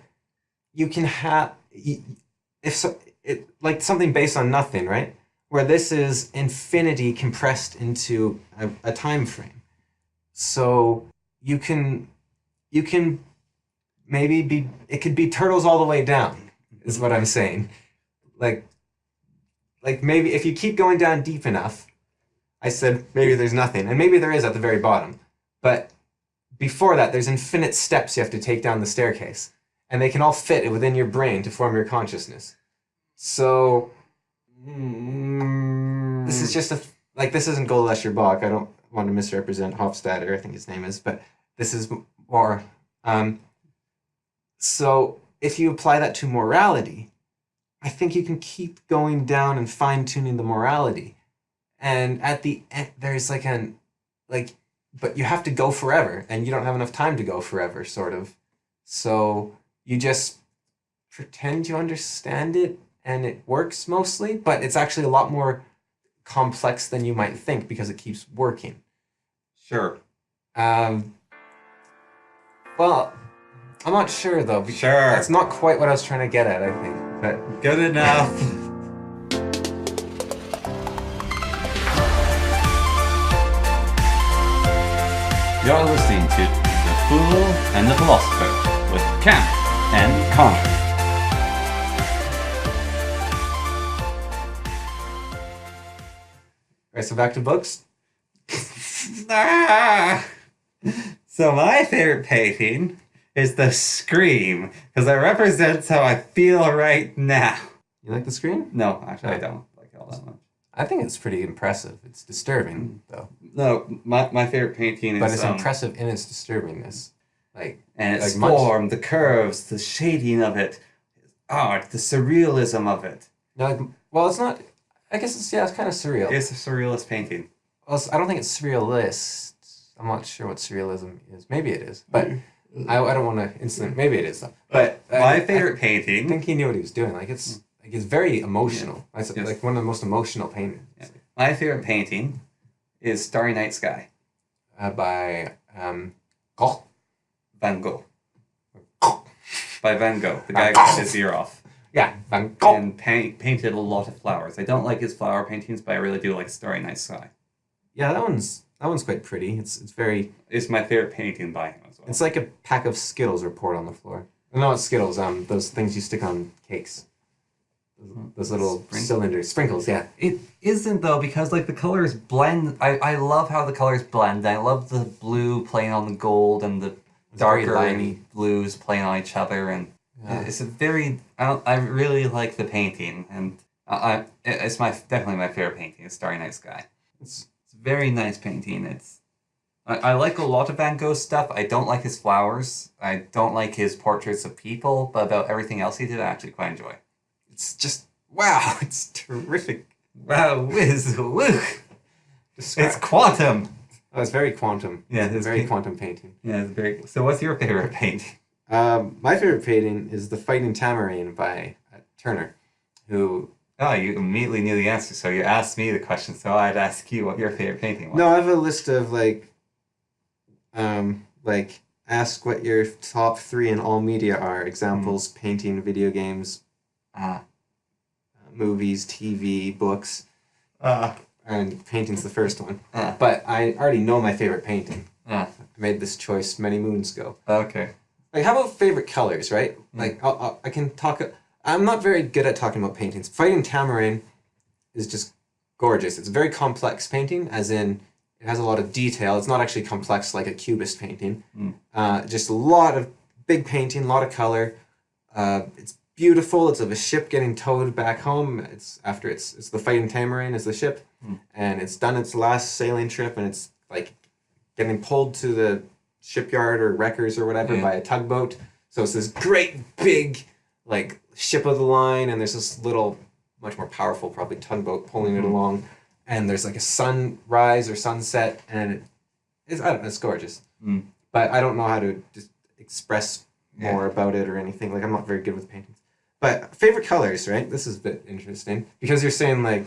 You can have... like something based on nothing, right? Where this is infinity compressed into a time frame. So you can maybe be... It could be turtles all the way down, is what I'm saying. Like maybe if you keep going down deep enough... I said, maybe there's nothing. And maybe there is at the very bottom. But before that, there's infinite steps you have to take down the staircase. And they can all fit within your brain to form your consciousness. So, this is just this isn't Goldesher Bach. I don't want to misrepresent Hofstadter, I think his name is. But this is more... so, if you apply that to morality, I think you can keep going down and fine-tuning the morality. And at the end, there's but you have to go forever, and you don't have enough time to go forever, sort of. So you just pretend you understand it, and it works mostly, but it's actually a lot more complex than you might think because it keeps working. Sure. Well, I'm not sure, though. Sure. That's not quite what I was trying to get at, I think. But good enough. You're listening to The Fool and the Philosopher with Cam and Connor. Alright, so back to books. So my favorite painting is the Scream, because it represents how I feel right now. You like the Scream? No, actually I don't like it all that much. I think it's pretty impressive. It's disturbing, though. No, my favorite painting is... But it's impressive in its disturbingness. And its form, the curves, the shading of it, art, the surrealism of it. No, well, it's not... I guess it's kind of surreal. It's a surrealist painting. Well, I don't think it's surrealist. I'm not sure what surrealism is. Maybe it is, but I don't want to instantly... Maybe it is, though. But my favorite painting... I think he knew what he was doing. It's very emotional. Yeah. It's like one of the most emotional paintings. Yeah. My favorite painting is Starry Night Sky. By Gogh. Van Gogh. By Van Gogh, the guy who cut his ear off. Yeah, Van Gogh. And painted a lot of flowers. I don't like his flower paintings, but I really do like Starry Night Sky. Yeah, that one's quite pretty. It's very... It's my favorite painting by him as well. It's like a pack of Skittles are poured on the floor. No, it's Skittles. Those things you stick on cakes. Those little sprinkles, yeah. It isn't, though, because the colors blend. I love how the colors blend. I love the blue playing on the gold and the darker blues playing on each other, and it's a very... I really like the painting, and it's definitely my favorite painting. It's Starry Night Sky. It's a very nice painting. I like a lot of Van Gogh's stuff. I don't like his flowers. I don't like his portraits of people, but about everything else he did, I actually quite enjoy. It's just, wow, it's terrific. Wow, whiz, woo! Describe- It's quantum! Oh, it's very quantum. Yeah, it's it's very paint- quantum painting. Yeah, it's very. So, what's your favorite painting? My favorite painting is The Fighting Tamarind by Turner, who... Oh, you immediately knew the answer, so you asked me the question, so I'd ask you what your favorite painting was. No, I have a list of ask what your top 3 in all media are. Examples: painting, video games, movies, TV, books. And painting's the first one. But I already know my favorite painting. I made this choice many moons ago. Okay. Like, how about favorite colors, right? Like, I can talk... I'm not very good at talking about paintings. Fighting Tamarind is just gorgeous. It's a very complex painting, as in it has a lot of detail. It's not actually complex like a cubist painting. Just a lot of big painting, a lot of color. It's beautiful. It's of a ship getting towed back home. It's the Fighting Tamarind is the ship, and it's done its last sailing trip, and it's like getting pulled to the shipyard or wreckers or whatever by a tugboat. So it's this great big like ship of the line, and there's this little, much more powerful probably tugboat pulling it along, and there's like a sunrise or sunset, and I don't know, it's gorgeous. But I don't know how to just express more about it or anything. Like, I'm not very good with paintings. But favorite colors, right? This is a bit interesting because you're saying like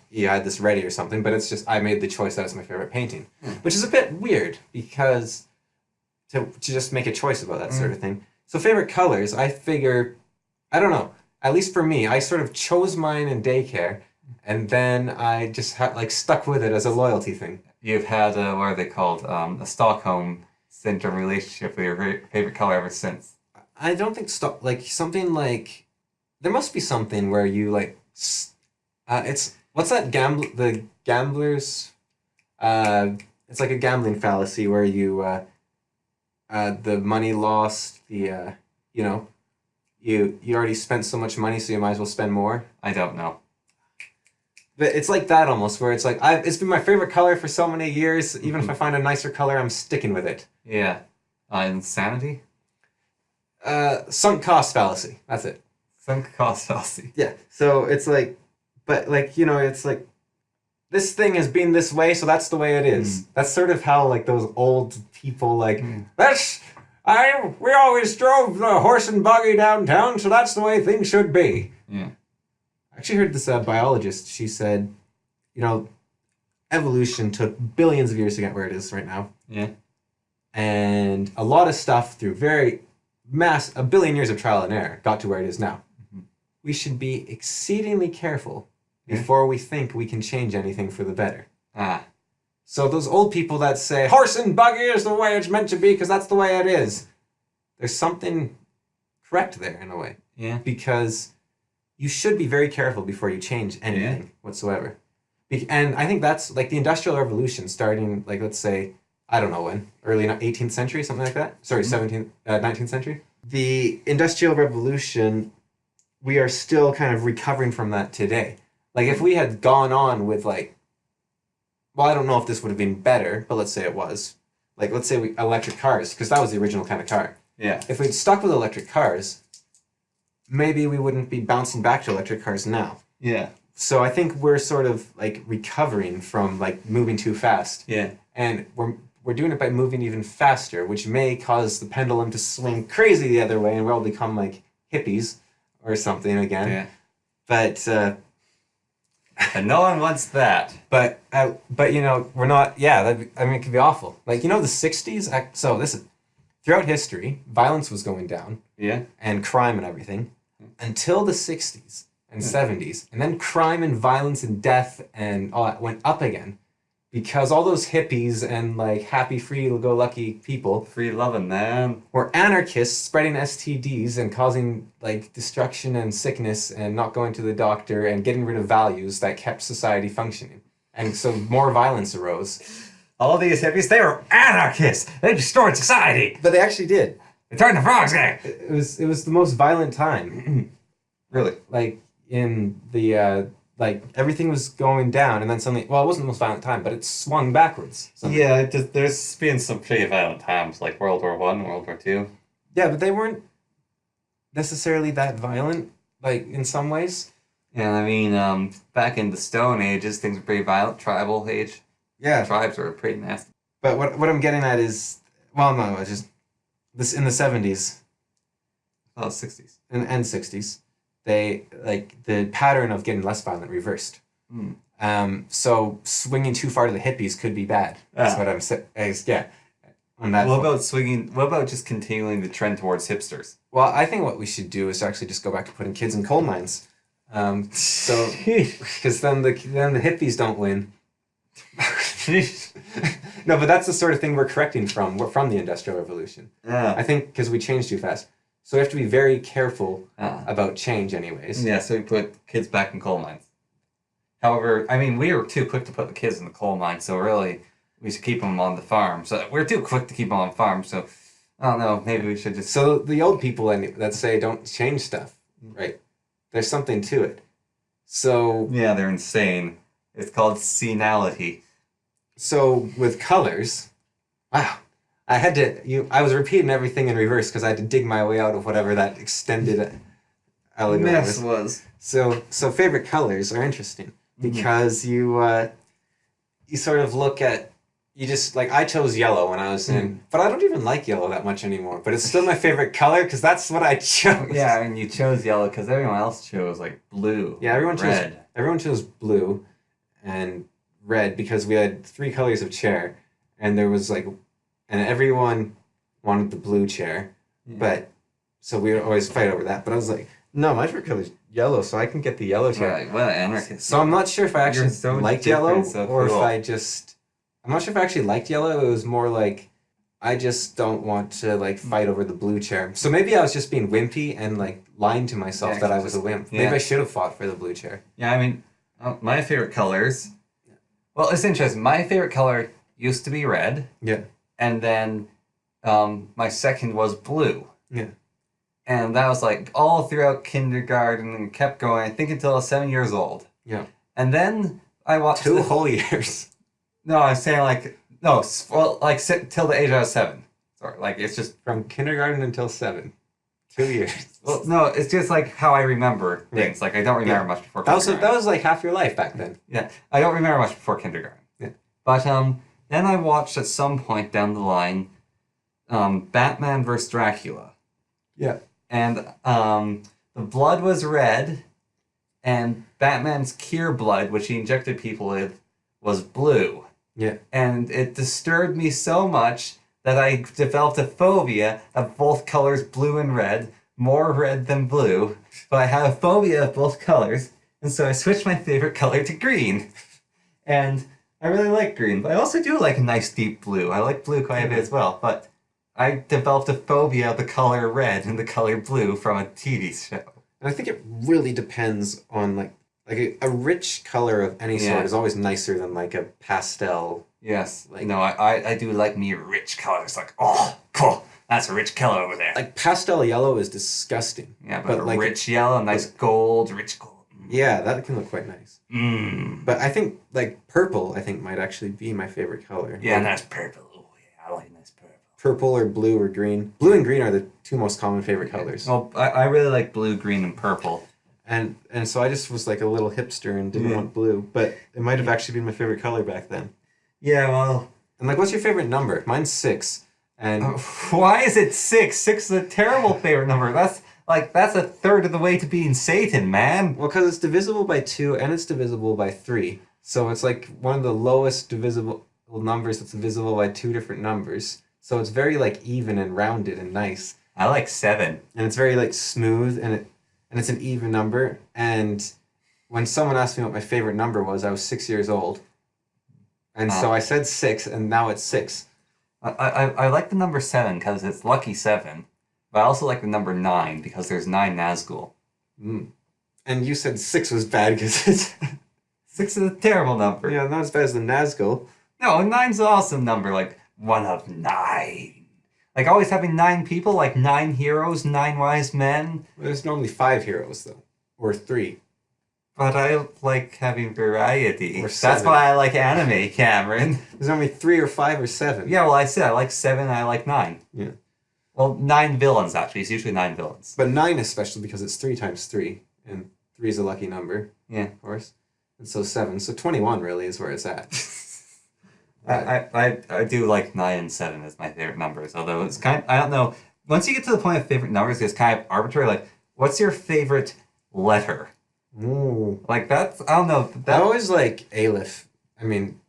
you had this ready or something, but it's just I made the choice that was my favorite painting, which is a bit weird because to just make a choice about that sort of thing. So favorite colors, I figure, I don't know, at least for me, I sort of chose mine in daycare, and then I just stuck with it as a loyalty thing. You've had, what are they called, a Stockholm syndrome relationship with your favorite color ever since. I don't think something like, there must be something where you it's, what's that the gamblers, it's like a gambling fallacy where you, the money lost, you already spent so much money, so you might as well spend more. I don't know. But it's like that almost, where it's like, it's been my favorite color for so many years, even if I find a nicer color, I'm sticking with it. Yeah. Insanity? Sunk cost fallacy, that's it. Sunk cost fallacy. Yeah, so it's like, but it's like, this thing has been this way, so that's the way it is. That's sort of how those old people we always drove the horse and buggy downtown, so that's the way things should be. Yeah. I actually heard this biologist, she said, evolution took billions of years to get where it is right now. Yeah. And a lot of stuff through a billion years of trial and error got to where it is now. We should be exceedingly careful before we think we can change anything for the better. So those old people that say, horse and buggy is the way it's meant to be because that's the way it is, there's something correct there in a way. Yeah. Because you should be very careful before you change anything whatsoever. And I think that's like the Industrial Revolution starting, let's say, I don't know when, early 18th century, something like that. Sorry, 19th century. The Industrial Revolution, we are still kind of recovering from that today. Like, if we had gone on with, I don't know if this would have been better, but let's say it was. Let's say electric cars, because that was the original kind of car. Yeah. If we'd stuck with electric cars, maybe we wouldn't be bouncing back to electric cars now. Yeah. So I think we're sort of, recovering from, moving too fast. Yeah. And we're doing it by moving even faster, which may cause the pendulum to swing crazy the other way, and we'll become, hippies or something again. Yeah. But... and no one wants that. But we're not. Yeah, it could be awful. The 60s. So this is throughout history, violence was going down. Yeah. And crime and everything until the 60s and 70s, and then crime and violence and death and all that went up again because all those hippies and happy, free-go-lucky people, free loving, man, were anarchists spreading STDs and causing destruction and sickness and not going to the doctor and getting rid of values that kept society functioning. And so more violence arose. All these hippies, they were anarchists. They destroyed society. But they actually did. They turned the frogs gay. It was the most violent time. Really? In the like everything was going down, and then suddenly, well, it wasn't the most violent time, but it swung backwards. Suddenly. Yeah, there's been some pretty violent times, like World War One, World War Two. Yeah, but they weren't necessarily that violent, like in some ways. And I mean, back in the Stone Ages, things were pretty violent. Tribal age, Yeah, tribes were pretty nasty. but what I'm getting at is, well, no, it's just this in the 70s Oh, 60s. and 60s, they like the pattern of getting less violent reversed. So swinging too far to the hippies could be bad. That's what I'm saying. Yeah. On that. What about swinging? What about just continuing the trend towards hipsters? Well, I think what we should do is actually just go back to putting kids in coal mines. So because then the hippies don't win. No, but that's the sort of thing we're correcting from. We're from the Industrial Revolution. Yeah. I think because we changed too fast. So we have to be very careful about change anyways. Yeah, so we put kids back in coal mines. However, I mean, we were too quick to put the kids in the coal mine, so really, we should keep them on the farm. So we're too quick to keep them on the farm, so I don't know, maybe we should just... So the old people that say don't change stuff, right? There's something to it. So... Yeah, they're insane. It's called senility. So with colors, wow. I was repeating everything in reverse because I had to dig my way out of whatever that extended allegory was. So favorite colors are interesting because you sort of look at, you just, like, I chose yellow when I was in, but I don't even like yellow that much anymore, but it's still my favorite color because that's what I chose. Yeah, and you chose yellow because everyone else chose, like, blue. Yeah, everyone red. chose blue and red because we had 3 colors of chair, and there was, like, and everyone wanted the blue chair, but, so we would always fight over that, but I was like, no, my favorite color is yellow, so I can get the yellow chair. Right, what an anarchist. So I'm not sure if I actually so liked yellow, so or cool. if I'm not sure if I actually liked yellow. It was more like, I just don't want to, like, fight over the blue chair. So maybe I was just being wimpy and, like, lying to myself that I was a wimp. Yeah. Maybe I should have fought for the blue chair. Yeah, I mean, my favorite colors... Well, it's interesting. My favorite color used to be red. Yeah. And then my second was blue. Yeah. And that was like all throughout kindergarten and kept going, I think until I was 7 years old. Yeah. And then I watched... 2 whole years. No, I'm saying like... No, well, like till the age I was 7. Sorry, like it's just... From kindergarten until 7. 2 years. Well, no, it's just like how I remember things. Like I don't remember much before kindergarten. That was like half your life back then. Yeah, I don't remember much before kindergarten. Yeah. But then I watched at some point down the line Batman vs. Dracula. Yeah. And the blood was red, and Batman's cure blood, which he injected people with, was blue. Yeah. And it disturbed me so much that I developed a phobia of both colors, blue and red, more red than blue. But I have a phobia of both colors, and so I switched my favorite color to green. And I really like green, but I also do like a nice deep blue. I like blue quite a bit as well, but I developed a phobia of the color red and the color blue from a TV show. And I think it really depends on, like a rich color of any sort is always nicer than, like, a pastel. Yes. Like, no, I do like me rich colors. Like, oh, cool. That's a rich color over there. Like, pastel yellow is disgusting. Yeah, but like, rich yellow, nice gold, rich gold. Yeah, that can look quite nice. But I think, like, purple, I think, might actually be my favorite color. Yeah, nice purple. Oh, yeah, I like nice purple. Purple or blue or green. Blue and green are the 2 most common favorite colors. Well, I really like blue, green, and purple. And so I just was like a little hipster and didn't want blue, but it might have actually been my favorite color back then. Yeah, well... And, like, what's your favorite number? Mine's 6. And why is it 6? 6 is a terrible favorite number. That's a third of the way to being Satan, man. Well, because it's divisible by 2 and it's divisible by 3. So it's like one of the lowest divisible numbers that's divisible by 2 different numbers. So it's very, like, even and rounded and nice. I like 7. And it's very, like, smooth, and it's an even number. And when someone asked me what my favorite number was, I was 6 years old. And so I said 6, and now it's 6. I like the number 7 because it's lucky 7. But I also like the number 9 because there's 9 Nazgul. And you said 6 was bad because it's... 6 is a terrible number. Yeah, not as bad as the Nazgul. No, 9's an awesome number. Like, 1 of 9. Like, always having 9 people, like 9 heroes, 9 wise men. Well, there's normally 5 heroes, though. Or 3. But I like having variety. Or That's 7. why I like anime, Cameron. There's only 3 or 5 or 7. Yeah, well, I said I like 7 and I like 9. Yeah. Well, 9 villains, actually. It's usually 9 villains. But 9 especially because it's 3 times 3. And 3 is a lucky number, Yeah. of course. And so 7. So 21 really is where it's at. I do like 9 and 7 as my favorite numbers, although it's kind of, I don't know. Once you get to the point of favorite numbers, it's kind of arbitrary. Like, what's your favorite letter? Ooh. Like, that's, I don't know. I That, always like Aleph. I mean,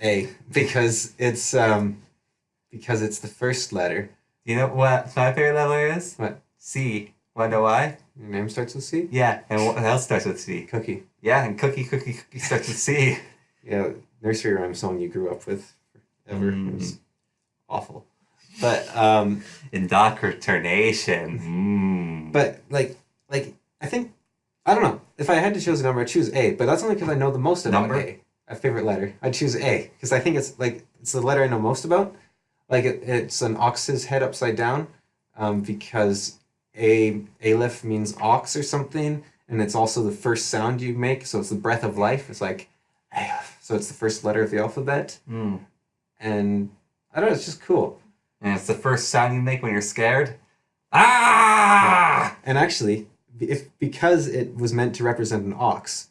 A. Because it's the first letter. you know what my favorite letter is? What? C. Want to know why? Your name starts with C? Yeah, and what else starts with C? Cookie. Yeah, and cookie starts with C. Yeah, nursery rhyme song you grew up with forever. It was awful. But Indoctrination. but like I think I don't know. If I had to choose a number, I'd choose A, but that's only because I know the most about Number? A. A favorite letter. I'd choose A because I think it's the letter I know most about. Like it's an ox's head upside down, because Aleph means ox or something, and it's also the first sound you make. So it's the breath of life. It's like Aleph. So it's the first letter of the alphabet, and I don't know. It's just cool. And it's the first sound you make when you're scared. Ah! And actually, because it was meant to represent an ox,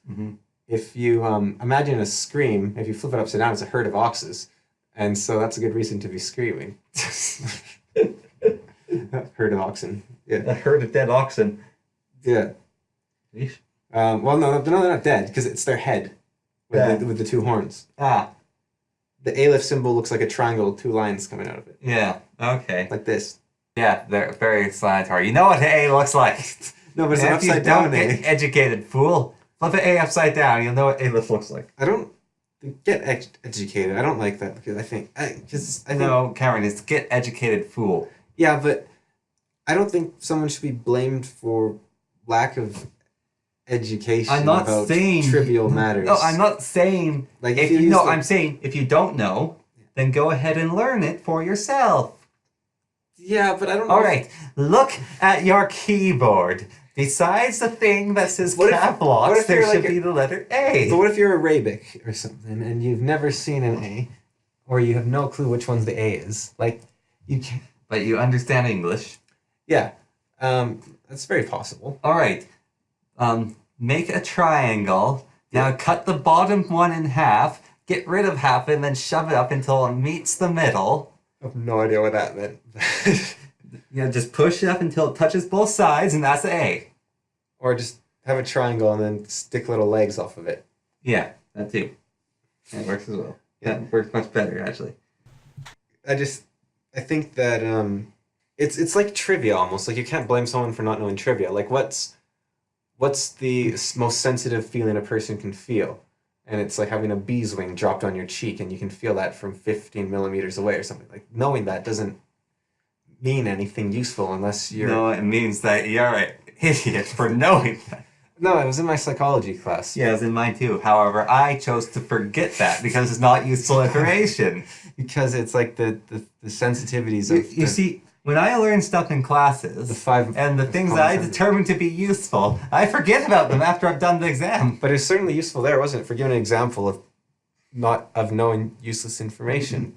if you imagine a scream, if you flip it upside down, it's a herd of oxes. And so that's a good reason to be screaming. Herd of oxen. Yeah. A herd of dead oxen. Yeah. Yeesh. Well, no, they're not dead because it's their head with the 2 horns. Ah. The Aleph symbol looks like a triangle with 2 lines coming out of it. Yeah. Okay. Like this. Yeah, they're very explanatory. You know what A looks like. No, but it's an If you upside down don't A. get educated, fool. Flip an A upside down. You'll know what Aleph looks like. I don't get educated. I don't like that because I think No, Cameron, it's get educated, fool. Yeah, but I don't think someone should be blamed for lack of education I'm not about saying trivial matters. No, I'm not saying. Like if you know, I'm saying if you don't know, then go ahead and learn it for yourself. Yeah, but I don't know. All right, look at your keyboard. Besides the thing that says cap locks, there should be the letter A. But what if you're Arabic or something and you've never seen an A, or you have no clue which one's the A is? Like, you can't. But you understand English. Yeah, that's very possible. All right, make a triangle. Now cut the bottom one in half. Get rid of half and then shove it up until it meets the middle. I have no idea what that meant. Just push it up until it touches both sides, and that's the A. Or just have a triangle and then stick little legs off of it. Yeah, that too. That works as well. Yeah. That works much better, actually. I think that it's like trivia almost. Like you can't blame someone for not knowing trivia. Like what's the most sensitive feeling a person can feel? And it's like having a bee's wing dropped on your cheek, and you can feel that from 15 millimeters away or something. Like knowing that doesn't mean anything useful unless you're. No, it means that you're an idiot for knowing that. No, it was in my psychology class. Yeah, it was in mine too. However, I chose to forget that because it's not useful information. Because it's like the sensitivities of. You see, when I learn stuff in classes, The 5 and the things that I determine to be useful, I forget about them after I've done the exam. But it's certainly useful there, wasn't it? For giving an example of knowing useless information.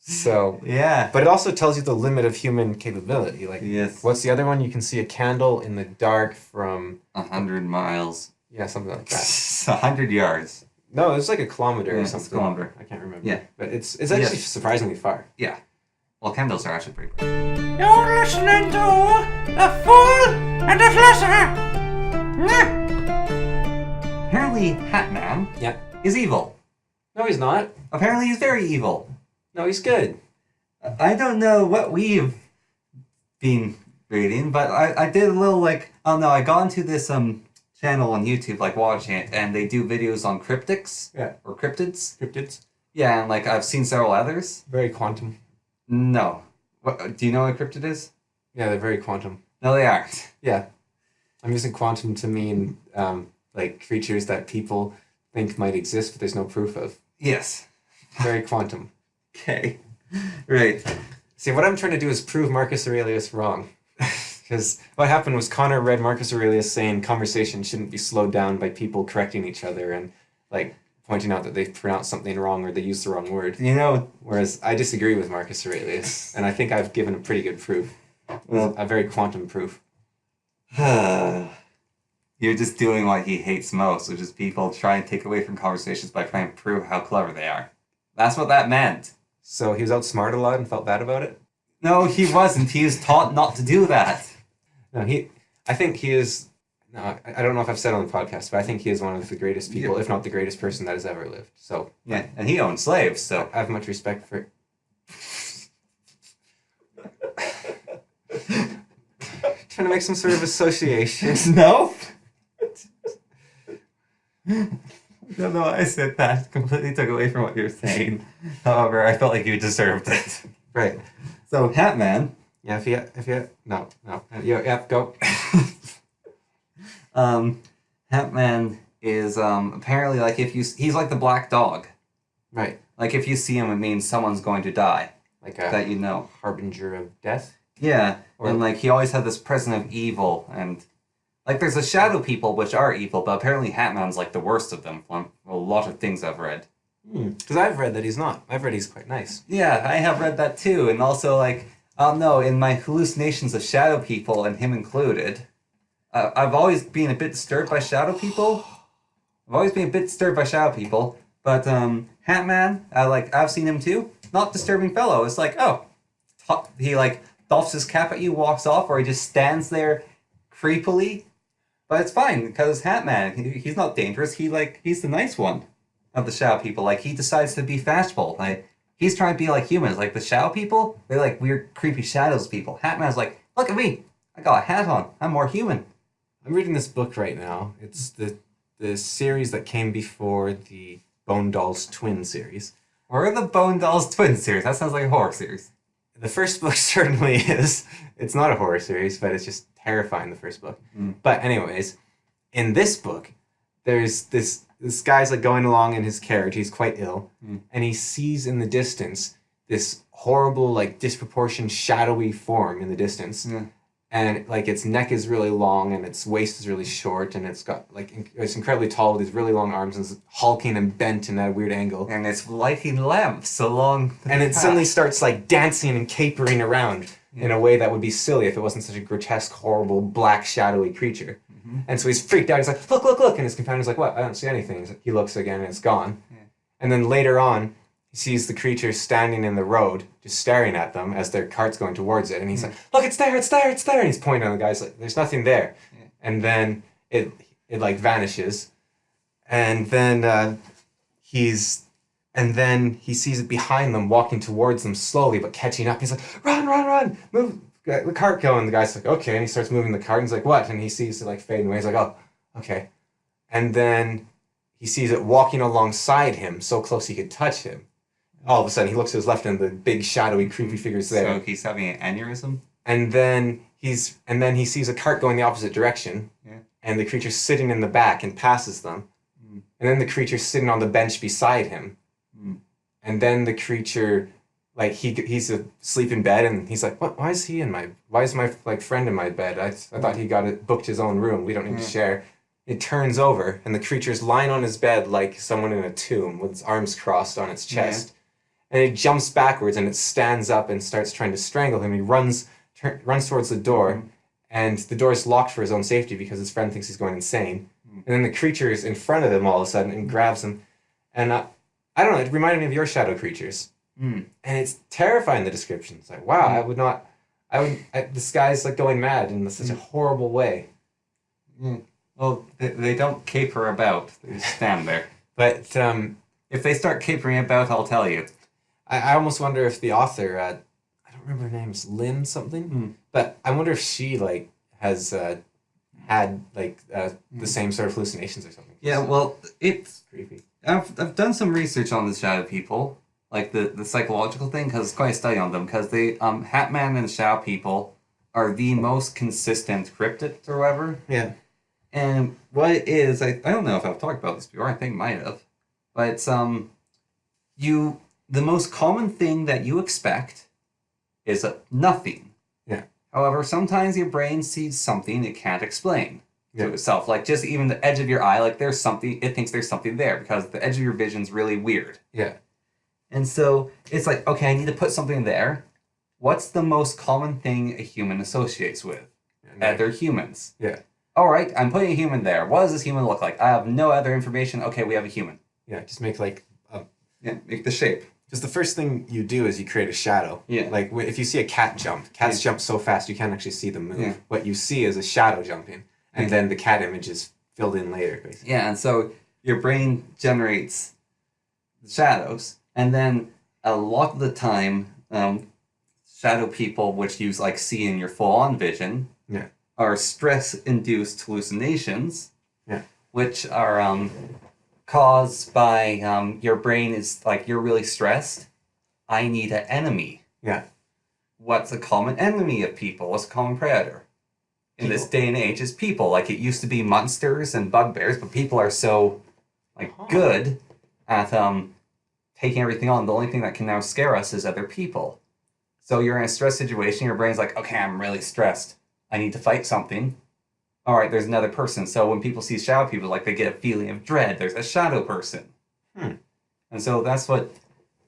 So Yeah. but it also tells you the limit of human capability. Like Yes. what's the other one? You can see a candle in the dark from 100 miles. something like that. 100 yards. No, it's like a kilometer Yeah, or it's a something. kilometer. I can't remember. Yeah. But it's actually surprisingly far. Yeah. Well, candles are actually pretty bright. You're listening to The Fool and the Philosopher. Apparently, Hatman Yeah. is evil. No, he's not. Apparently, he's very evil. No, he's good. I don't know what we've been reading, but I did a little I got into this channel on YouTube, watching it, and they do videos on cryptics. Yeah. Or cryptids. Cryptids. Yeah, and I've seen several others. Very quantum. No. What, do you know what a cryptid is? Yeah, they're very quantum. No, they aren't. Yeah. I'm using quantum to mean creatures that people think might exist, but there's no proof of. Yes. Very quantum. Okay. Right. See, what I'm trying to do is prove Marcus Aurelius wrong. Because what happened was Connor read Marcus Aurelius saying conversation shouldn't be slowed down by people correcting each other and like pointing out that they pronounced something wrong or they used the wrong word. You know, Whereas I disagree with Marcus Aurelius, and I think I've given a pretty good proof. Well- A very quantum proof. you're just doing what he hates most, which is people trying to take away from conversations by trying to prove how clever they are. That's what that meant. So he was outsmarted a lot and felt bad about it? No, he wasn't. He was taught not to do that. No, I think he is. No, I don't know if I've said on the podcast, but I think he is one of the greatest people, if not the greatest person that has ever lived. So Yeah, and he owned slaves, so. I have much respect for. Trying to make some sort of association. No? I don't know why I said that. Completely took away from what you were saying. However, I felt like you deserved it. Right. So, Hatman. Yeah. If you. No. Yeah. Go. Hatman is apparently like he's like the black dog. Right. Like if you see him, it means someone's going to die. Like That a you know. harbinger of death. Yeah, Or- and like he always had this presence of evil, and like there's the shadow people which are evil, but apparently Hatman's like the worst of them from a lot of things I've read. Because I've read that he's not. I've read he's quite nice. Yeah, I have read that too, and also like no, in my hallucinations of shadow people and him included, I've always been a bit disturbed by shadow people. But Hatman, I've seen him too. Not disturbing fellow. It's like he like doffs his cap at you, walks off, or he just stands there creepily. But it's fine because Hatman, he's not dangerous. He's the nice one of the shadow people. Like he decides to be fashionable. Like he's trying to be like humans. Like the shadow people, they're like weird, creepy shadows people. Hatman's like, look at me. I got a hat on. I'm more human. I'm reading this book right now. It's the series that came before the Bone Dolls Twin series. Or the Bone Dolls Twin series. That sounds like a horror series. The first book certainly is. It's not a horror series, but it's just terrifying, the first book. But anyways, in this book, there's this guy's like going along in his carriage. He's quite ill. And he sees in the distance this horrible, like disproportioned, shadowy form in the distance. And like its neck is really long and its waist is really short and it's got like it's incredibly tall with these really long arms and it's hulking and bent in that weird angle. And it's lighting lamps along the And it path. suddenly starts like dancing and capering around in a way that would be silly if it wasn't such a grotesque, horrible, black, shadowy creature. And so he's freaked out. He's like, look. And his companion's like, what? I don't see anything. He looks again and it's gone. And then later on, he sees the creature standing in the road, just staring at them as their cart's going towards it. And he's like, look, it's there. And he's pointing at the guy's like, there's nothing there. And then it like vanishes. And then he sees it behind them, walking towards them slowly, but catching up. He's like, run, move the cart going. The guy's like, okay. And he starts moving the cart. And he's like, what? And he sees it like fading away. He's like, oh, okay. And then he sees it walking alongside him, so close he could touch him. All of a sudden, he looks to his left, and the big, shadowy, creepy figure's there. So he's having an aneurysm? And then he sees a cart going the opposite direction, and the creature's sitting in the back and passes them. And then the creature's sitting on the bench beside him. And then the creature, like he's asleep in bed, and he's like, "What? Why is my like friend in my bed? I thought he booked his own room. We don't need to share." It turns over, and the creature's lying on his bed like someone in a tomb with its arms crossed on its chest. And it jumps backwards, and it stands up and starts trying to strangle him. He runs towards the door, and the door is locked for his own safety because his friend thinks he's going insane. And then the creature is in front of him all of a sudden and grabs him. And I don't know, it reminded me of your shadow creatures. And it's terrifying, the description. It's like, wow, this guy's like going mad in such a horrible way. Well, they don't caper about. They just stand there. But if they start capering about, I'll tell you. I almost wonder if the author, I don't remember her name, it's Lynn something, but I wonder if she like has had like the same sort of hallucinations or something. Yeah, well, it's Creepy. I've done some research on the shadow people, like the psychological thing, because it's quite a study on them, because they Hatman and shadow people are the most consistent cryptids or whatever. Yeah. And what it is, I don't know if I've talked about this before, I think I might have, but it's the most common thing that you expect is nothing. Yeah. However, sometimes your brain sees something it can't explain Yeah. to itself. Like just even the edge of your eye, like there's something, it thinks there's something there because the edge of your vision's really weird. Yeah. And so it's like, okay, I need to put something there. What's the most common thing a human associates with? Other humans. Yeah. All right, I'm putting a human there. What does this human look like? I have no other information. Okay, we have a human. Yeah. Just make like Yeah, make the shape. just the first thing you do is you create a shadow. Yeah. Like if you see a cat jump, cats jump so fast you can't actually see them move. Yeah. What you see is a shadow jumping, and then the cat image is filled in later, basically. Yeah, and so your brain generates the shadows, and then a lot of the time, shadow people, which you like see in your full-on vision, Yeah. are stress-induced hallucinations. Yeah. Which are caused by your brain is like you're really stressed. I need an enemy. Yeah. What's a common enemy of people? What's a common predator? In this day and age is people. Like it used to be monsters and bugbears, but people are so like good at taking everything on. The only thing that can now scare us is other people. So you're in a stress situation, your brain's like, okay, I'm really stressed. I need to fight something. All right, there's another person. So when people see shadow people, like they get a feeling of dread. There's a shadow person. And so that's what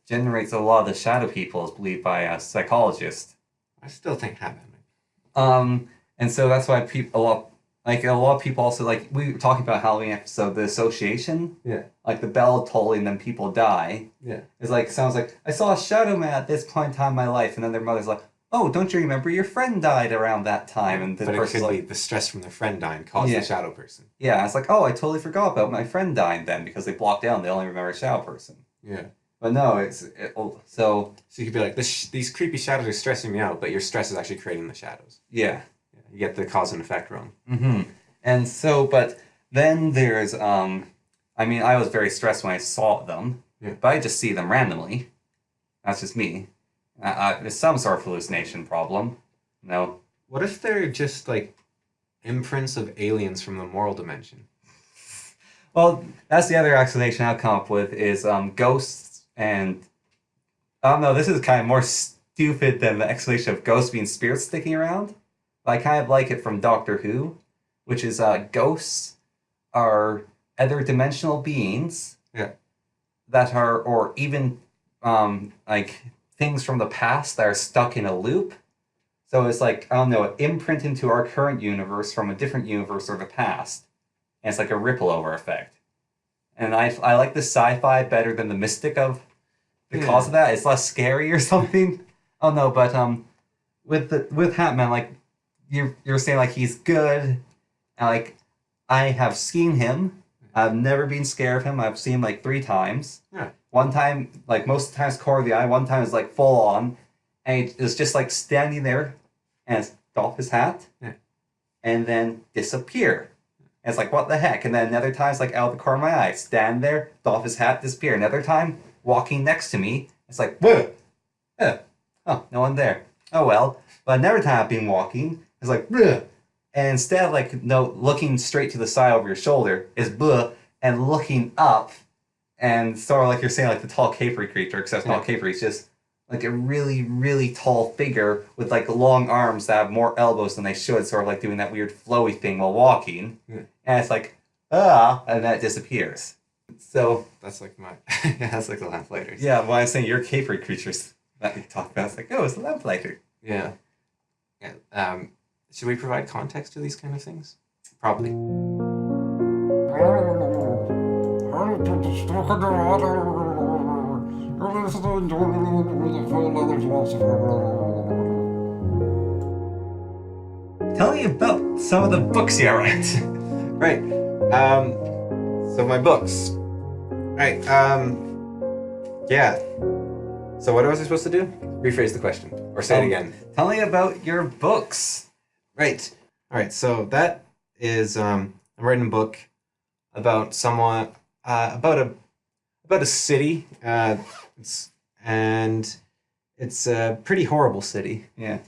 generates a lot of the shadow people, is believed by a psychologist. I still think Batman. And so that's why a lot of people also, like we were talking about Halloween episode, the association, Yeah. like the bell tolling and then people die. Yeah. It's like sounds like I saw a shadow man at this point in time in my life, and then their mother's like, oh, don't you remember your friend died around that time? And the But it person's could be like, the stress from their friend dying caused Yeah. the shadow person. yeah, it's like, oh, I totally forgot about my friend dying then because they blocked out and they only remember a shadow person. Yeah. But no, so So you could be like, these creepy shadows are stressing me out, but your stress is actually creating the shadows. yeah. You get the cause and effect wrong. Mm-hmm. And so, but then there's, I mean, I was very stressed when I saw them, Yeah. but I just see them randomly. That's just me. It's some sort of hallucination problem. No. What if they're just like imprints of aliens from the moral dimension? Well, that's the other explanation I've come up with is ghosts and... I don't know, this is kind of more stupid than the explanation of ghosts being spirits sticking around. But I kind of like it from Doctor Who, which is ghosts are other dimensional beings Yeah. that are, or even like things from the past that are stuck in a loop. So it's like, I don't know, an imprint into our current universe from a different universe or the past. And it's like a ripple over effect. And I like the sci-fi better than the mystic of the cause of that. It's less scary or something. Oh no, but with Hatman, like you're saying like he's good, and like I have seen him. I've never been scared of him. I've seen him like 3 times. Yeah. One time, like most of the time, it's corner of the eye. One time is like full on, and it's just like standing there, and doff his hat, and then disappear. And it's like, what the heck? And then another time, it's like out of the corner of my eye, stand there, doff his hat, disappear. Another time, walking next to me, it's like, whoa, oh, no one there. Oh well. But another time I've been walking, it's like, bleh. And instead of like looking straight to the side over your shoulder, is bleh, and looking up, and sort of like you're saying, like the tall capery creature, except tall capery is just like a really, really tall figure with like long arms that have more elbows than they should, sort of like doing that weird flowy thing while walking. Yeah. And it's like, and then it disappears. So That's like my yeah, that's like the lamplighters. yeah, when I'm saying your capery creatures that you talk about, it's like, oh, it's a lamplighter. Yeah. Yeah. Should we provide context to these kind of things? Probably. Tell me about some of the books you write. Right. So my books. Right. Yeah. So what was I supposed to do? Rephrase the question. Or say it again. Tell me about your books. Right. All right. So that is I'm writing a book about someone about a city. It's a pretty horrible city. Yeah.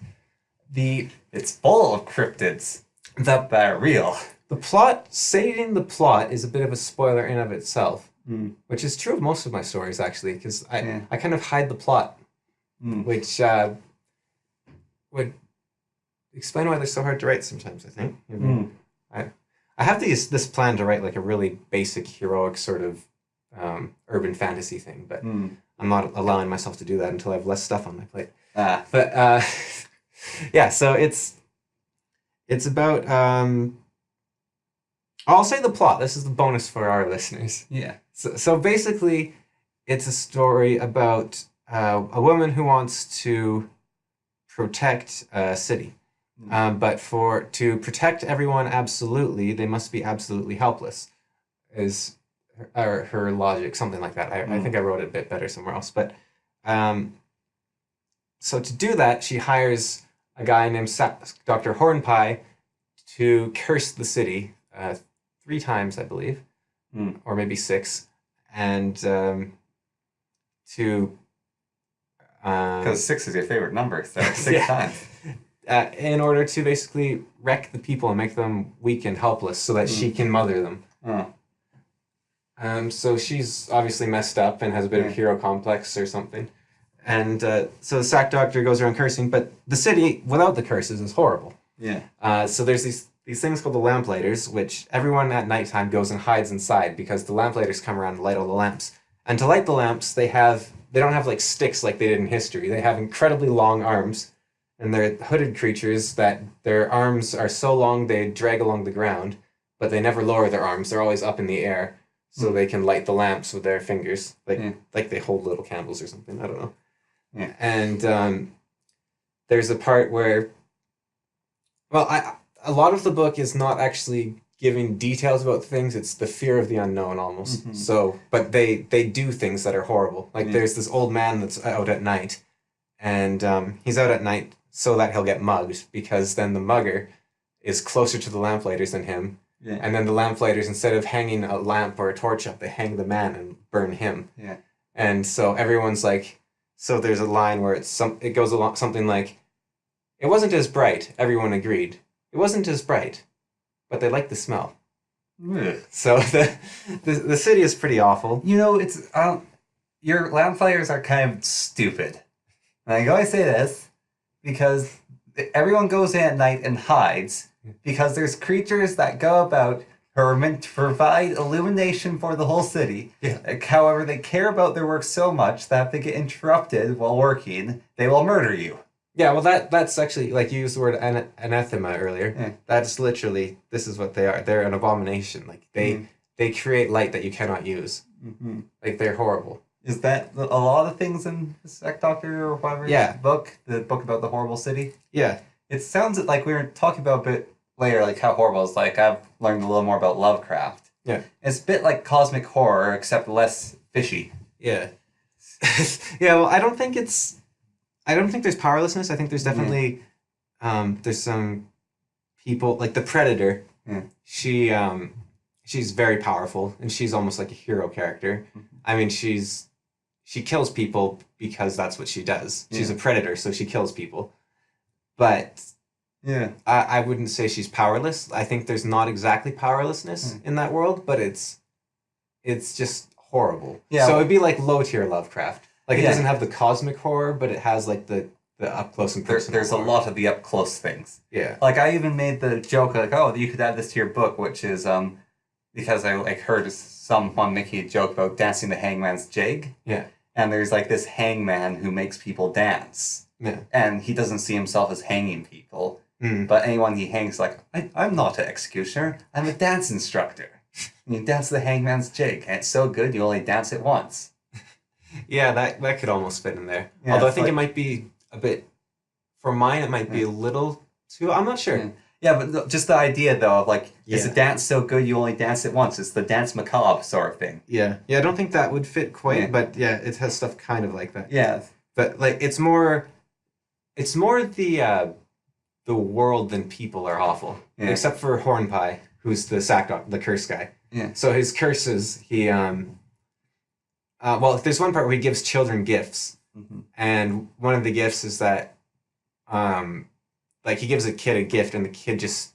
It's full of cryptids that are real. The plot, stating the plot, is a bit of a spoiler in of itself, which is true of most of my stories actually, because I kind of hide the plot, which would explain why they're so hard to write sometimes. I think. I have this plan to write like a really basic heroic sort of urban fantasy thing, but I'm not allowing myself to do that until I have less stuff on my plate. But yeah, so it's about I'll say the plot. This is the bonus for our listeners. Yeah. So basically, it's a story about a woman who wants to protect a city. But to protect everyone absolutely, they must be absolutely helpless, is her logic, something like that. I think I wrote it a bit better somewhere else. But so to do that, she hires a guy named Dr. Hornpie to curse the city 3 times, I believe, or maybe 6, and to... Because 6 is your favorite number, so 6 times. In order to basically wreck the people and make them weak and helpless so that she can mother them. So she's obviously messed up and has a bit of hero complex or something. And so the sack doctor goes around cursing, but the city without the curses is horrible. Yeah. So there's these things called the lamplighters, which everyone at nighttime goes and hides inside because the lamplighters come around and light all the lamps. And to light the lamps, they don't have like sticks like they did in history. They have incredibly long arms. And they're hooded creatures that their arms are so long they drag along the ground, but they never lower their arms. They're always up in the air, so they can light the lamps with their fingers, like they hold little candles or something. I don't know. Yeah. And there's a part where, a lot of the book is not actually giving details about things. It's the fear of the unknown almost. So, but they do things that are horrible. Like there's this old man that's out at night, and he's out at night so that he'll get mugged, because then the mugger is closer to the lamplighters than him. Yeah. And then the lamplighters, instead of hanging a lamp or a torch up, they hang the man and burn him. Yeah. And so everyone's like, so there's a line where it goes along something like, it wasn't as bright, everyone agreed. It wasn't as bright, but they liked the smell. Ugh. So the city is pretty awful. You know, it's your lamplighters are kind of stupid. And I always say this because everyone goes in at night and hides because there's creatures that go about who are meant to provide illumination for the whole city. Yeah. However, they care about their work so much that if they get interrupted while working, they will murder you. Yeah, well, that's actually, like, you used the word anathema earlier. Yeah. That's literally, this is what they are. They're an abomination. Like, they create light that you cannot use. Like, they're horrible. Is that a lot of things in the Sack Doctor or whatever book? The book about the horrible city? Yeah. It sounds like we were talking about a bit later, like how horrible it's like. I've learned a little more about Lovecraft. Yeah. It's a bit like cosmic horror, except less fishy. Yeah. Yeah, well, I don't think there's powerlessness. I think there's definitely, there's some people, like the Predator. Yeah. She's very powerful, and she's almost like a hero character. I mean, she kills people because that's what she does. She's a predator, so she kills people. But I wouldn't say she's powerless. I think there's not exactly powerlessness in that world, but it's just horrible. Yeah. So it'd be like low tier Lovecraft. Like, it doesn't have the cosmic horror, but it has like the up close and personal. There's horror. a lot of the up close things. Yeah. Like, I even made the joke like, oh, you could add this to your book, which is because I like heard someone making a joke about dancing the hangman's jig. Yeah. And there's like this hangman who makes people dance. Yeah. And he doesn't see himself as hanging people. But anyone he hangs, like, I'm not an executioner, I'm a dance instructor. And you dance the hangman's jig, and it's so good you only dance it once. Yeah, that could almost fit in there. Yeah, although I think it might be a bit, for mine it might be a little too, I'm not sure. Yeah, but just the idea though of like, is a dance so good you only dance it once? It's the dance macabre sort of thing. Yeah, I don't think that would fit quite, but yeah, it has stuff kind of like that. Yeah. But like, it's more the world than people are awful. Yeah. Except for Hornpie, who's the the curse guy. Yeah. So his curses, he well, there's one part where he gives children gifts, and one of the gifts is that, like, he gives a kid a gift, and the kid just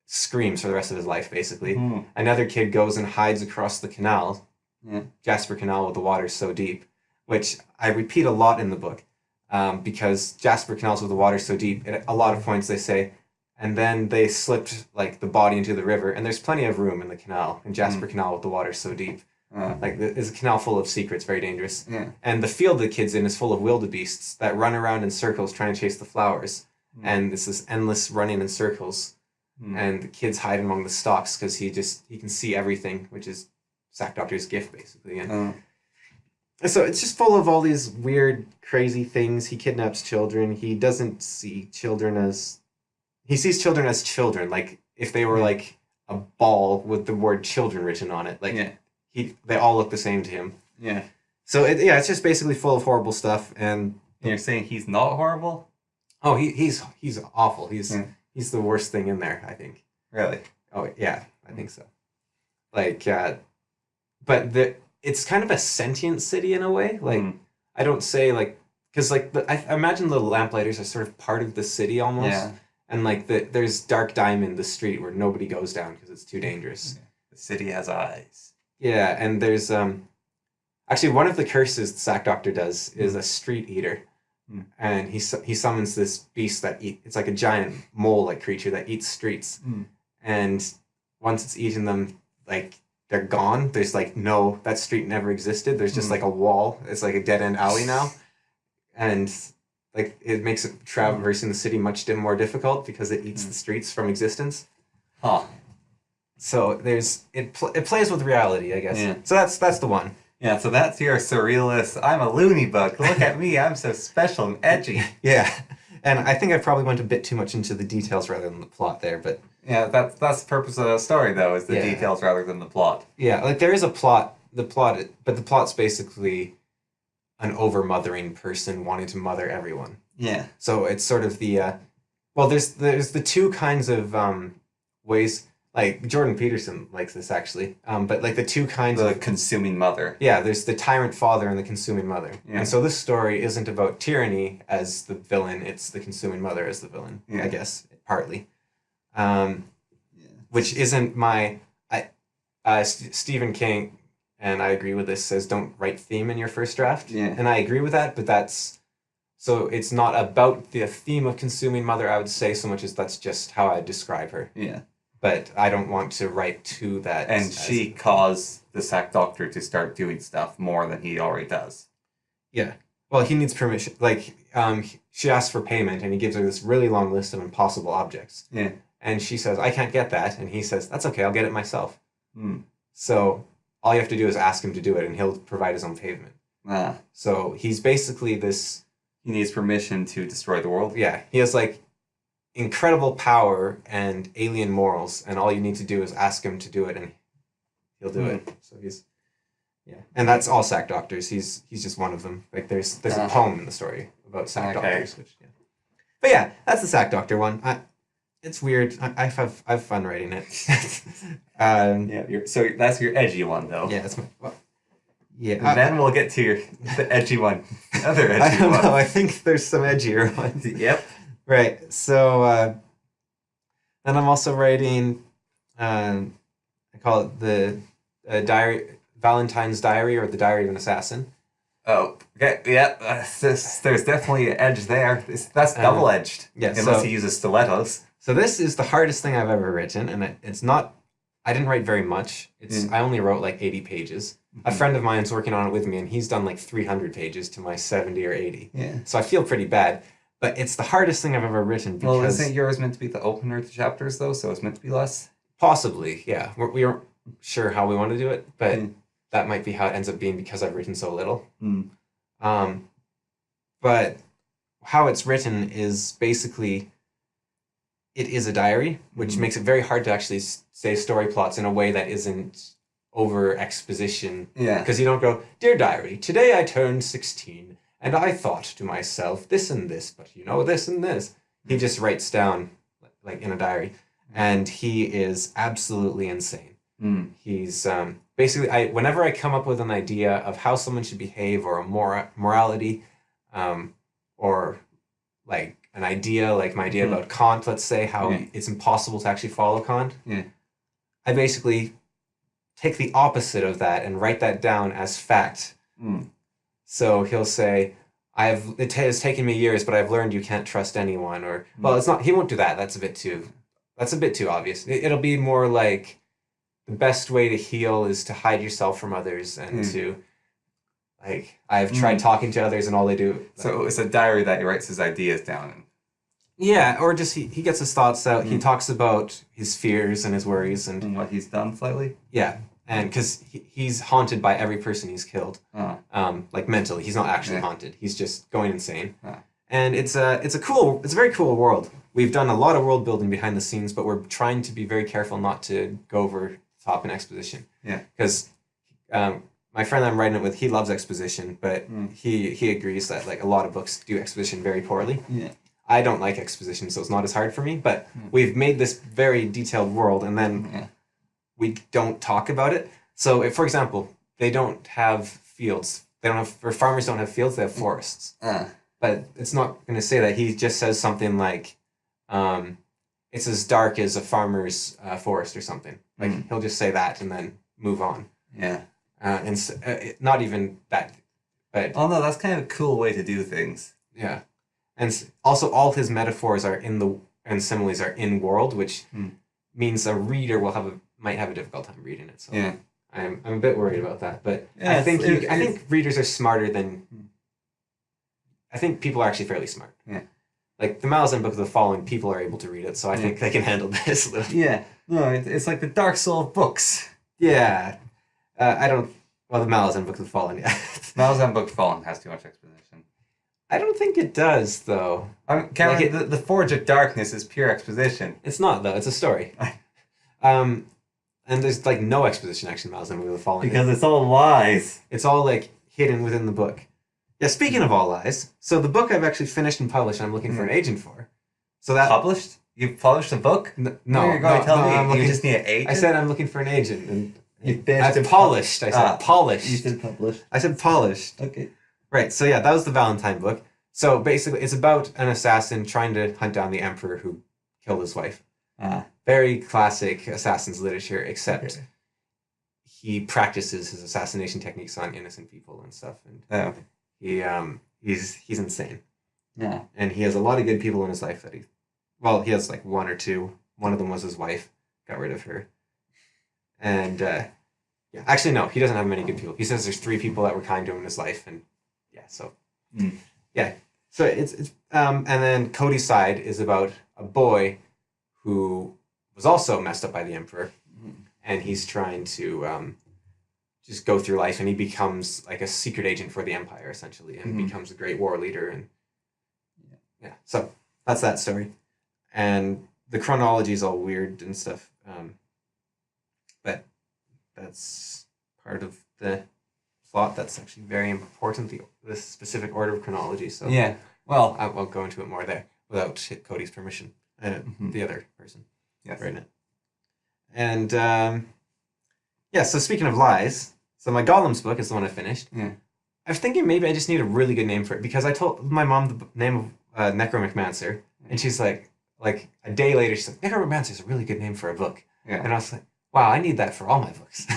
screams for the rest of his life, basically. Another kid goes and hides across the canal, Jasper Canal, with the water so deep, which I repeat a lot in the book. because Jasper Canal's with the water so deep. At a lot of points they say, and then they slipped like the body into the river, and there's plenty of room in the canal in Jasper Canal with the water so deep. Like it's a canal full of secrets, very dangerous. Yeah. And the field the kid's in is full of wildebeests that run around in circles trying to chase the flowers. And it's this endless running in circles. And the kids hide among the stalks because he can see everything, which is Sack Doctor's gift, basically. And so it's just full of all these weird, crazy things. He kidnaps children. He doesn't see children as... He sees children as children, like if they were like a ball with the word children written on it. Like they all look the same to him. Yeah. So it's just basically full of horrible stuff. And you're saying he's not horrible? Oh, he's awful. He's the worst thing in there, I think. Really? Oh yeah, I think so. Like, but it's kind of a sentient city in a way. Like, I don't say like, because like I imagine the lamplighters are sort of part of the city almost. Yeah. And like there's Dark Diamond, the street where nobody goes down because it's too dangerous. Yeah. The city has eyes. Yeah, and there's actually one of the curses the Sack Doctor does is a street eater, and he summons this beast that it's like a giant mole-like creature that eats streets, and once it's eaten them, like they're gone. There's like that street never existed. There's just like a wall. It's like a dead end alley now, and like it makes traversing the city much more difficult because it eats the streets from existence. Huh. So it plays with reality, I guess. Yeah. So that's the one. Yeah, so that's your surrealist, I'm a loony bug, look at me, I'm so special and edgy. Yeah. And I think I probably went a bit too much into the details rather than the plot there, but... Yeah, that's the purpose of the story, though, is the details rather than the plot. Yeah, like there is a plot, but the plot's basically an over-mothering person wanting to mother everyone. Yeah. So it's sort of the... well, there's the two kinds of ways... Like, Jordan Peterson likes this, actually. But, like, the two kinds of... The consuming mother. Yeah, there's the tyrant father and the consuming mother. Yeah. And so this story isn't about tyranny as the villain, it's the consuming mother as the villain, I guess, partly. Which isn't my... Stephen King, and I agree with this, says don't write theme in your first draft. Yeah. And I agree with that, but that's... So it's not about the theme of consuming mother, I would say, so much as that's just how I describe her. Yeah. But I don't want to write to that. And she caused the Sack Doctor to start doing stuff more than he already does. Yeah. Well, he needs permission. Like, she asks for payment, and he gives her this really long list of impossible objects. Yeah. And she says, I can't get that. And he says, that's okay, I'll get it myself. So all you have to do is ask him to do it, and he'll provide his own payment. So he's basically this... He needs permission to destroy the world? Yeah. He has, like, incredible power and alien morals, and all you need to do is ask him to do it, and he'll do it. So and that's all Sack Doctors. He's just one of them. Like there's a poem in the story about Sack Doctors, which But yeah, that's the Sack Doctor one. It's weird. I have fun writing it. So that's your edgy one, though. Yeah, that's my. Well, yeah. And then we'll get to the edgy one. Other edgy one. I don't know. I think there's some edgier ones. Yep. Right. So then I'm also writing. I call it the Valentine's Diary, or the Diary of an Assassin. Oh, okay. Yeah. There's definitely an edge there. That's double edged. Yeah. Unless he uses stilettos. So this is the hardest thing I've ever written, and it's not. I didn't write very much. I only wrote like 80 pages. A friend of mine's working on it with me, and he's done like 300 pages to my 70 or 80. Yeah. So I feel pretty bad. But it's the hardest thing I've ever written because... Well, isn't yours meant to be the opener to chapters, though? So it's meant to be less? Possibly, yeah. We aren't sure how we want to do it, but that might be how it ends up being because I've written so little. But how it's written is basically... It is a diary, which makes it very hard to actually say story plots in a way that isn't over exposition. Yeah. Because you don't go, Dear Diary, today I turned 16... And I thought to myself, this and this, but you know, this and this. He just writes down, like in a diary. And he is absolutely insane. He's basically, whenever I come up with an idea of how someone should behave, or a morality, or like an idea, like my idea about Kant, let's say, how it's impossible to actually follow Kant. I basically take the opposite of that and write that down as fact. So he'll say, it has taken me years, but I've learned you can't trust anyone. Or well, it's not. He won't do that. That's a bit too obvious. It'll be more like the best way to heal is to hide yourself from others and to like I've tried talking to others and all they do. So it's a diary that he writes his ideas down in. Yeah, or just he gets his thoughts out. He talks about his fears and his worries and what he's done slightly. Yeah, and because he's haunted by every person he's killed, like mentally. He's not actually haunted. He's just going insane. And it's a very cool world. We've done a lot of world building behind the scenes, but we're trying to be very careful not to go over the top in exposition. Yeah, because my friend I'm writing it with, he loves exposition, but he agrees that like a lot of books do exposition very poorly. Yeah. I don't like exposition, so it's not as hard for me, but we've made this very detailed world, and then we don't talk about it. So, if, for example, they don't have fields. Farmers don't have fields, they have forests. But it's not going to say that. He just says something like, it's as dark as a farmer's forest or something. Like, he'll just say that and then move on. Yeah. Not even that, but... Oh, no, that's kind of a cool way to do things. Yeah. And also, all his metaphors are and similes are in world, which means a reader might have a difficult time reading it. So yeah. I'm a bit worried about that, but I think readers are smarter than. I think people are actually fairly smart. Yeah, like the Malazan Book of the Fallen, people are able to read it, so I think they can handle this a little. Yeah, no, it's like the Dark Soul of books. Yeah, I don't. Well, the Malazan Book of the Fallen. Yeah, Malazan Book of the Fallen has too much exposition. I don't think it does, though. Cameron, the Forge of Darkness is pure exposition. It's not, though. It's a story. And there's, like, no exposition, actually, in Malazan Book of the Fallen. Because it's all lies. It's all, like, hidden within the book. Yeah, speaking of all lies, so the book I've actually finished and published, and I'm looking for an agent for. So that Published? You've published a book? No. You're going to tell me you just need an agent? I said I'm looking for an agent. And you finished I've polished. I said polished. You said published. I said polished. Okay. Right, so yeah, that was the Valentine book. So basically, it's about an assassin trying to hunt down the emperor who killed his wife. Very classic assassin's literature, except he practices his assassination techniques on innocent people and stuff. And he's insane. Yeah. And he has a lot of good people in his life that he has like one or two. One of them was his wife. Got rid of her. And actually no, he doesn't have many good people. He says there's 3 people that were kind to him in his life, and yeah, so it's and then Cody's side is about a boy who was also messed up by the emperor, and he's trying to just go through life, and he becomes like a secret agent for the empire essentially, and becomes a great war leader, and so that's that story, and the chronology is all weird and stuff, but that's part of the plot. That's actually very important, the specific order of chronology. So yeah, well, I won't go into it more there without Cody's permission. The other person, writing it. And so speaking of lies, so my Golems book is the one I finished. Yeah, I was thinking maybe I just need a really good name for it, because I told my mom the name of Necromancer, and she's like a day later she's like, Necromancer is a really good name for a book. Yeah, and I was like, wow, I need that for all my books.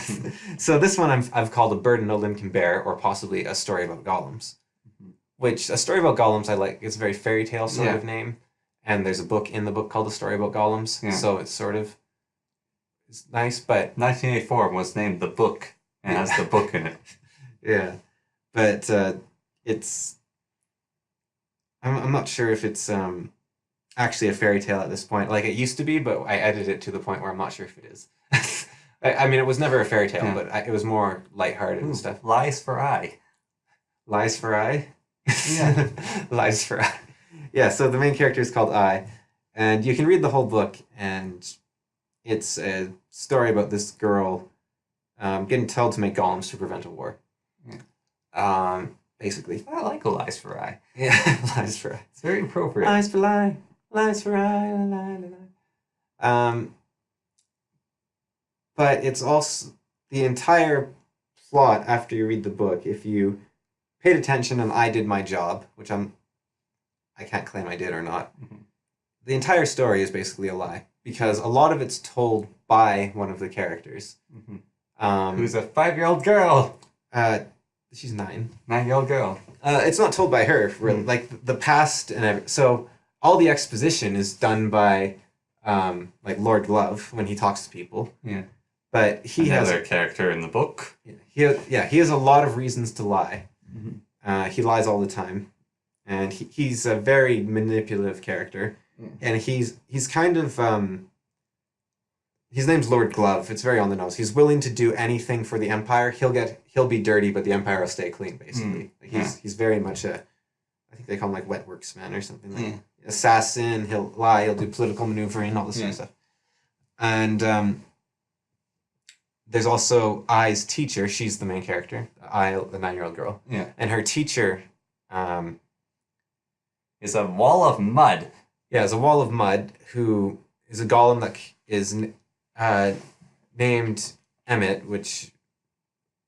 So this one I've called A Burden No Limb Can Bear, or possibly A Story About Golems. Which, A Story About Golems, I like. It's a very fairy tale sort of name. And there's a book in the book called A Story About Golems. Yeah. So it's sort of it's nice, but... 1984 was named The Book, and has the book in it. Yeah. But it's... I'm not sure if it's actually a fairy tale at this point. Like, it used to be, but I edited it to the point where I'm not sure if it is. I mean, it was never a fairy tale, but it was more lighthearted and stuff. Lies for I. Lies for I? Yeah. Lies for I. Yeah, so the main character is called I, and you can read the whole book, and it's a story about this girl getting told to make golems to prevent a war. Yeah. Basically. I like a Lies for I. Yeah, Lies for I. It's very appropriate. Lies for lie, lies for I, lie. But it's also the entire plot after you read the book, if you paid attention and I did my job, which I can't claim I did or not. The entire story is basically a lie, because a lot of it's told by one of the characters. Who's a 5-year-old girl. She's 9. 9-year-old girl. It's not told by her, really. Like the past so all the exposition is done by like Lord Glove when he talks to people. Yeah. But he has Another character in the book. he has a lot of reasons to lie. Mm-hmm. He lies all the time, and he's a very manipulative character, and he's kind of his name's Lord Glove. It's very on the nose. He's willing to do anything for the Empire. He'll be dirty, but the Empire will stay clean. Basically, he's very much I think they call him like wet works man or something. Like assassin. He'll lie. He'll do political maneuvering, all this sort of stuff. And there's also Ai's teacher. She's the main character. Ai, the 9-year-old girl. Yeah. And her teacher is a wall of mud. Yeah, is a wall of mud who is a golem that is named Emmet, which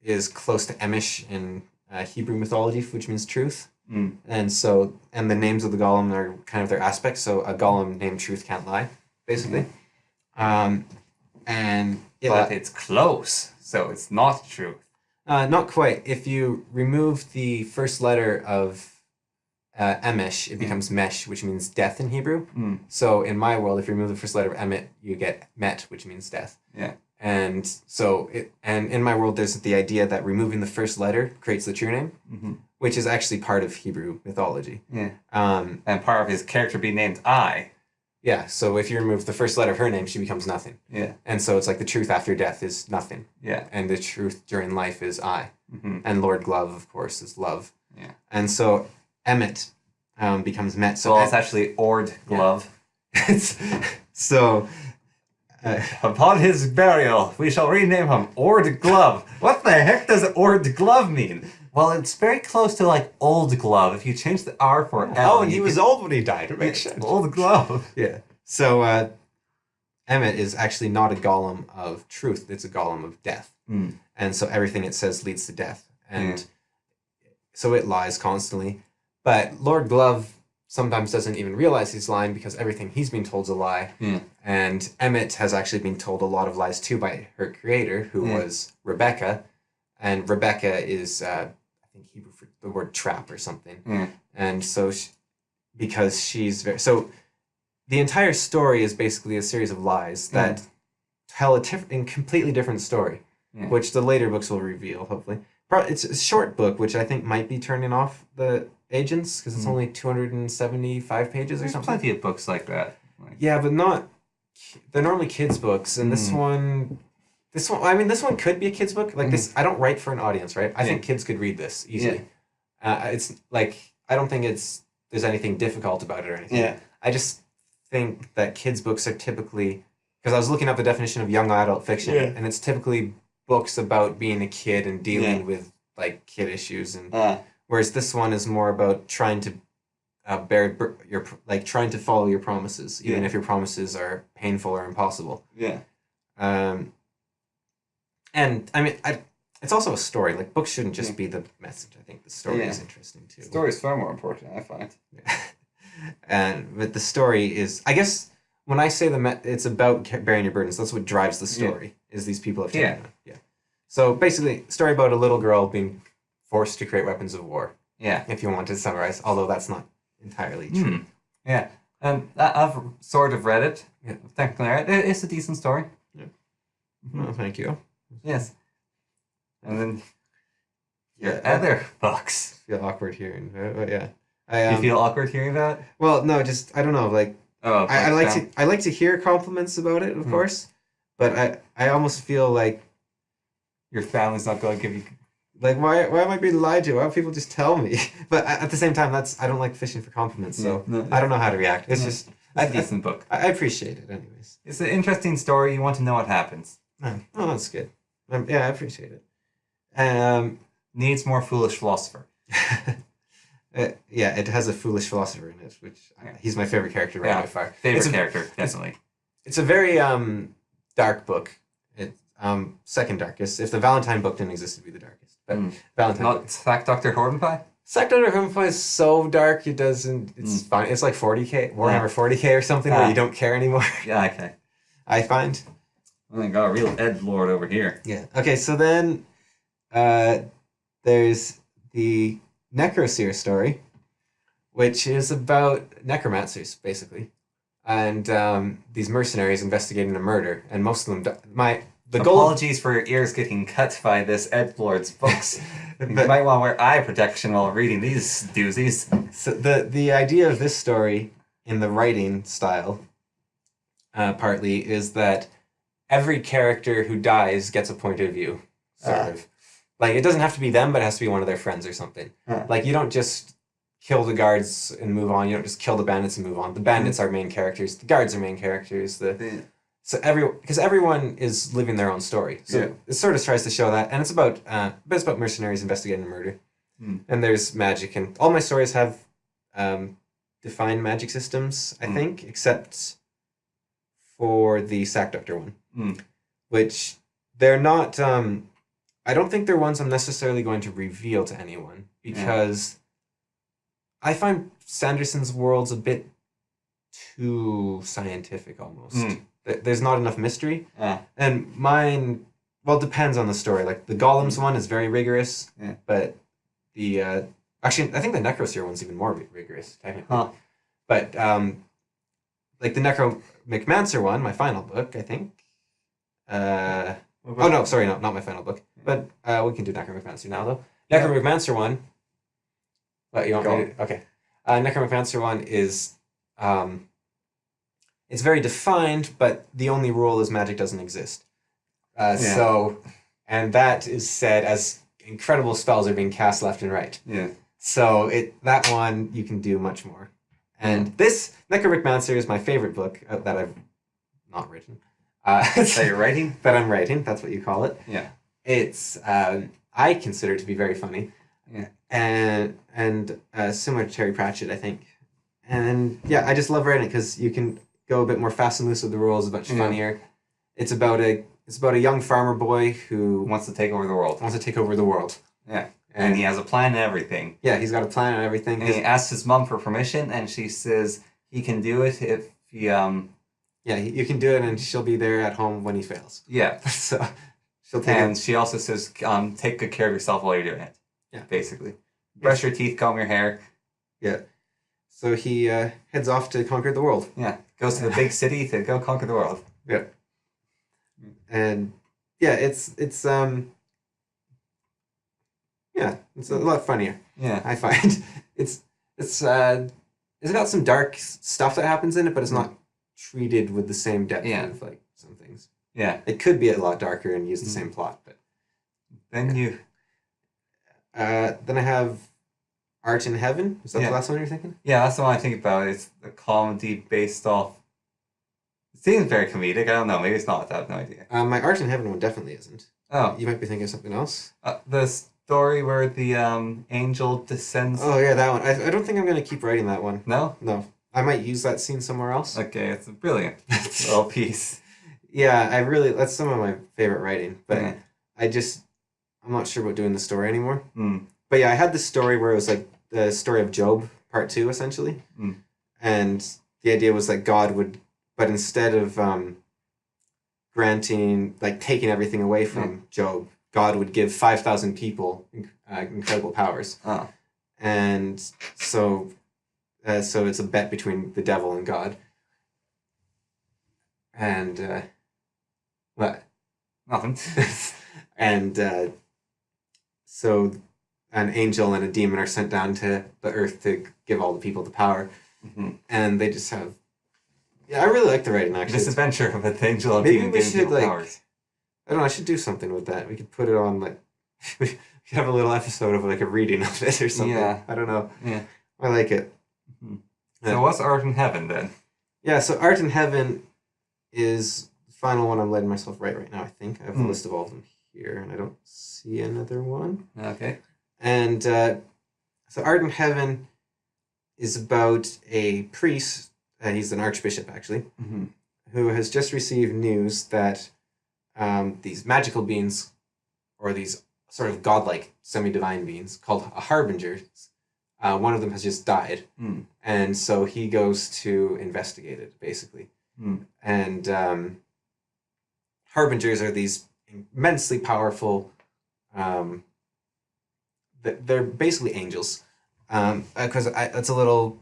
is close to Emish in Hebrew mythology, which means truth. And the names of the golem are kind of their aspects. So a golem named Truth can't lie, basically. But It's close, so it's not truth. Not quite. If you remove the first letter of Emish, it becomes Mesh, which means death in Hebrew. So in my world, if you remove the first letter of Emmet, you get Met, which means death. Yeah. And in my world, there's the idea that removing the first letter creates the true name, which is actually part of Hebrew mythology. Yeah. And part of his character being named I. Yeah, so if you remove the first letter of her name, she becomes nothing. Yeah. And so it's like the truth after death is nothing. Yeah. And the truth during life is I. And Lord Glove, of course, is love. Yeah. And so Emmet becomes Met. So it's actually Ord Glove. So upon his burial, we shall rename him Ord Glove. What the heck does Ord Glove mean? Well, it's very close to like Old Glove. If you change the R for L. Oh, and he was old when he died. It makes sense. Old Glove. Yeah. So Emmet is actually not a golem of truth. It's a golem of death. And so everything it says leads to death. And so it lies constantly. But Lord Glove sometimes doesn't even realize he's lying because everything he's been told is a lie. And Emmet has actually been told a lot of lies too by her creator, who was Rebecca. And Rebecca is, I think, Hebrew for the word trap or something. And so, because she's very... So the entire story is basically a series of lies that tell a completely different story, which the later books will reveal, hopefully. It's a short book, which I think might be turning off the agents, because it's only 275 pages or There's something. plenty of books like that. Yeah, but not... They're normally kids' books, and this one, I mean, this one could be a kid's book. Like this, I don't write for an audience, right? I think kids could read this easily. It's like, I don't think there's anything difficult about it or anything. I just think that kids' books are typically, because I was looking up the definition of young adult fiction, and it's typically books about being a kid and dealing with like kid issues, and whereas this one is more about trying to trying to follow your promises, even if your promises are painful or impossible. And I mean, it's also a story. Like books shouldn't just be the message. I think the story is interesting too. The story is far more important, I find. But the story is, I guess, when I say it's about bearing your burdens, that's what drives the story. Is these people have taken on. So basically, story about a little girl being forced to create weapons of war. If you want to summarize, although that's not entirely true. And I've sort of read it. Technically, it's a decent story. Well, thank you. Yes. And then your other books. I feel awkward hearing. You feel awkward hearing that? Well, no, just I don't know. Like, I like to hear compliments about it, of course, but I almost feel like your family's not going to give you. Like, why am I being lied to? Why don't people just tell me? But at the same time, I don't like fishing for compliments, so I don't know how to react. It's just a decent book. I appreciate it, anyways. It's an interesting story. You want to know what happens. Oh, that's good. Yeah, I appreciate it. Needs more foolish philosopher. It has a foolish philosopher in it, which he's my favorite character by far. Favorite character, definitely. It's a very dark book. Second darkest. If the Valentine book didn't exist, it'd be the darkest. But Valentine. Not Sack Dr. Hornpie? Sack Dr. Hornpie is so dark. It's fine. It's like 40k, Warhammer 40k or something where you don't care anymore. Okay. I find. Oh my god, a real edgelord over here. Yeah. Okay, so then there's the Necroseer story, which is about necromancers, basically. And these mercenaries investigating a murder, and most of them the goal. Apologies for your ears getting cut by this Edlord's books. You But- might want to wear eye protection while reading these doozies. So the idea of this story in the writing style, partly, is that every character who dies gets a point of view, sort of. Like, it doesn't have to be them, but it has to be one of their friends or something. Like, you don't just kill the guards and move on. You don't just kill the bandits and move on. The bandits are main characters. The guards are main characters. Because everyone is living their own story. So it sort of tries to show that, and it's about mercenaries investigating a murder. And there's magic, and all my stories have defined magic systems, I think, except for the Sack Doctor one, which they're not. I don't think they're ones I'm necessarily going to reveal to anyone, because I find Sanderson's worlds a bit too scientific almost. There's not enough mystery. And mine, well, depends on the story. Like, the Golems one is very rigorous, but the actually, I think the Necroseer one's even more rigorous, technically. But like the Necromancer one, my final book, I think. Oh no, sorry, not my final book. But we can do Necromancer now, though. Necromancer one. What you want me to? Okay. Necromancer one is it's very defined, but the only rule is magic doesn't exist. So, and that is said as incredible spells are being cast left and right. So that one you can do much more. And this Necromancer is my favorite book that I've not written. That you're writing? That I'm writing. That's what you call it. Yeah. It's I consider it to be very funny. And similar to Terry Pratchett, I think. And yeah, I just love writing it because you can go a bit more fast and loose with the rules, a much funnier. It's about a young farmer boy who Wants to take over the world. Yeah. And he has a plan and everything. Yeah, he's got a plan and everything. And he asks his mom for permission, and she says he can do it if he Yeah, you can do it, and she'll be there at home when he fails. Yeah. So she'll take And she also says, take good care of yourself while you're doing it. Yeah. Basically. Brush your teeth, comb your hair. Yeah. So he heads off to conquer the world. Yeah. Goes to the big city to go conquer the world. Yeah. And yeah, it's a lot funnier. Yeah. I find it's got some dark stuff that happens in it, but it's not treated with the same depth of like some things. Yeah. It could be a lot darker and use the same plot, but then you then I have Art in Heaven. Is that the last one you're thinking? Yeah, that's the one I think about. It's a comedy based off. It seems very comedic. I don't know. Maybe it's not. I have no idea. My Art in Heaven one definitely isn't. Oh. You might be thinking of something else. The story where the angel descends. Oh yeah, that one. I don't think I'm going to keep writing that one. No? No. I might use that scene somewhere else. Okay, it's a brilliant little piece. Yeah, that's some of my favorite writing, but I'm not sure about doing the story anymore. But yeah, I had this story where it was like the story of Job, part 2, essentially. And the idea was that God would, but instead of taking everything away from Job, God would give 5,000 people incredible powers. And so it's a bet between the devil and God. And what? Nothing. And so an angel and a demon are sent down to the earth to give all the people the power. And they just have... Yeah, I really like the writing, actually. This adventure of an angel and Maybe demon we giving should, people like... powers. I don't know, I should do something with that. We could put it on, like... we could have a little episode of, like, a reading of it or something. Yeah. I don't know. Yeah. I like it. So what's Art in Heaven, then? Yeah, so Art in Heaven is the final one I'm letting myself write right now, I think. I have the list of all of them here, and I don't see another one. Okay. And so Art in Heaven is about a priest, he's an archbishop actually, who has just received news that these magical beings, or these sort of godlike semi-divine beings called harbingers, one of them has just died. And so he goes to investigate it, basically. And harbingers are these immensely powerful they're basically angels. Because it's a little.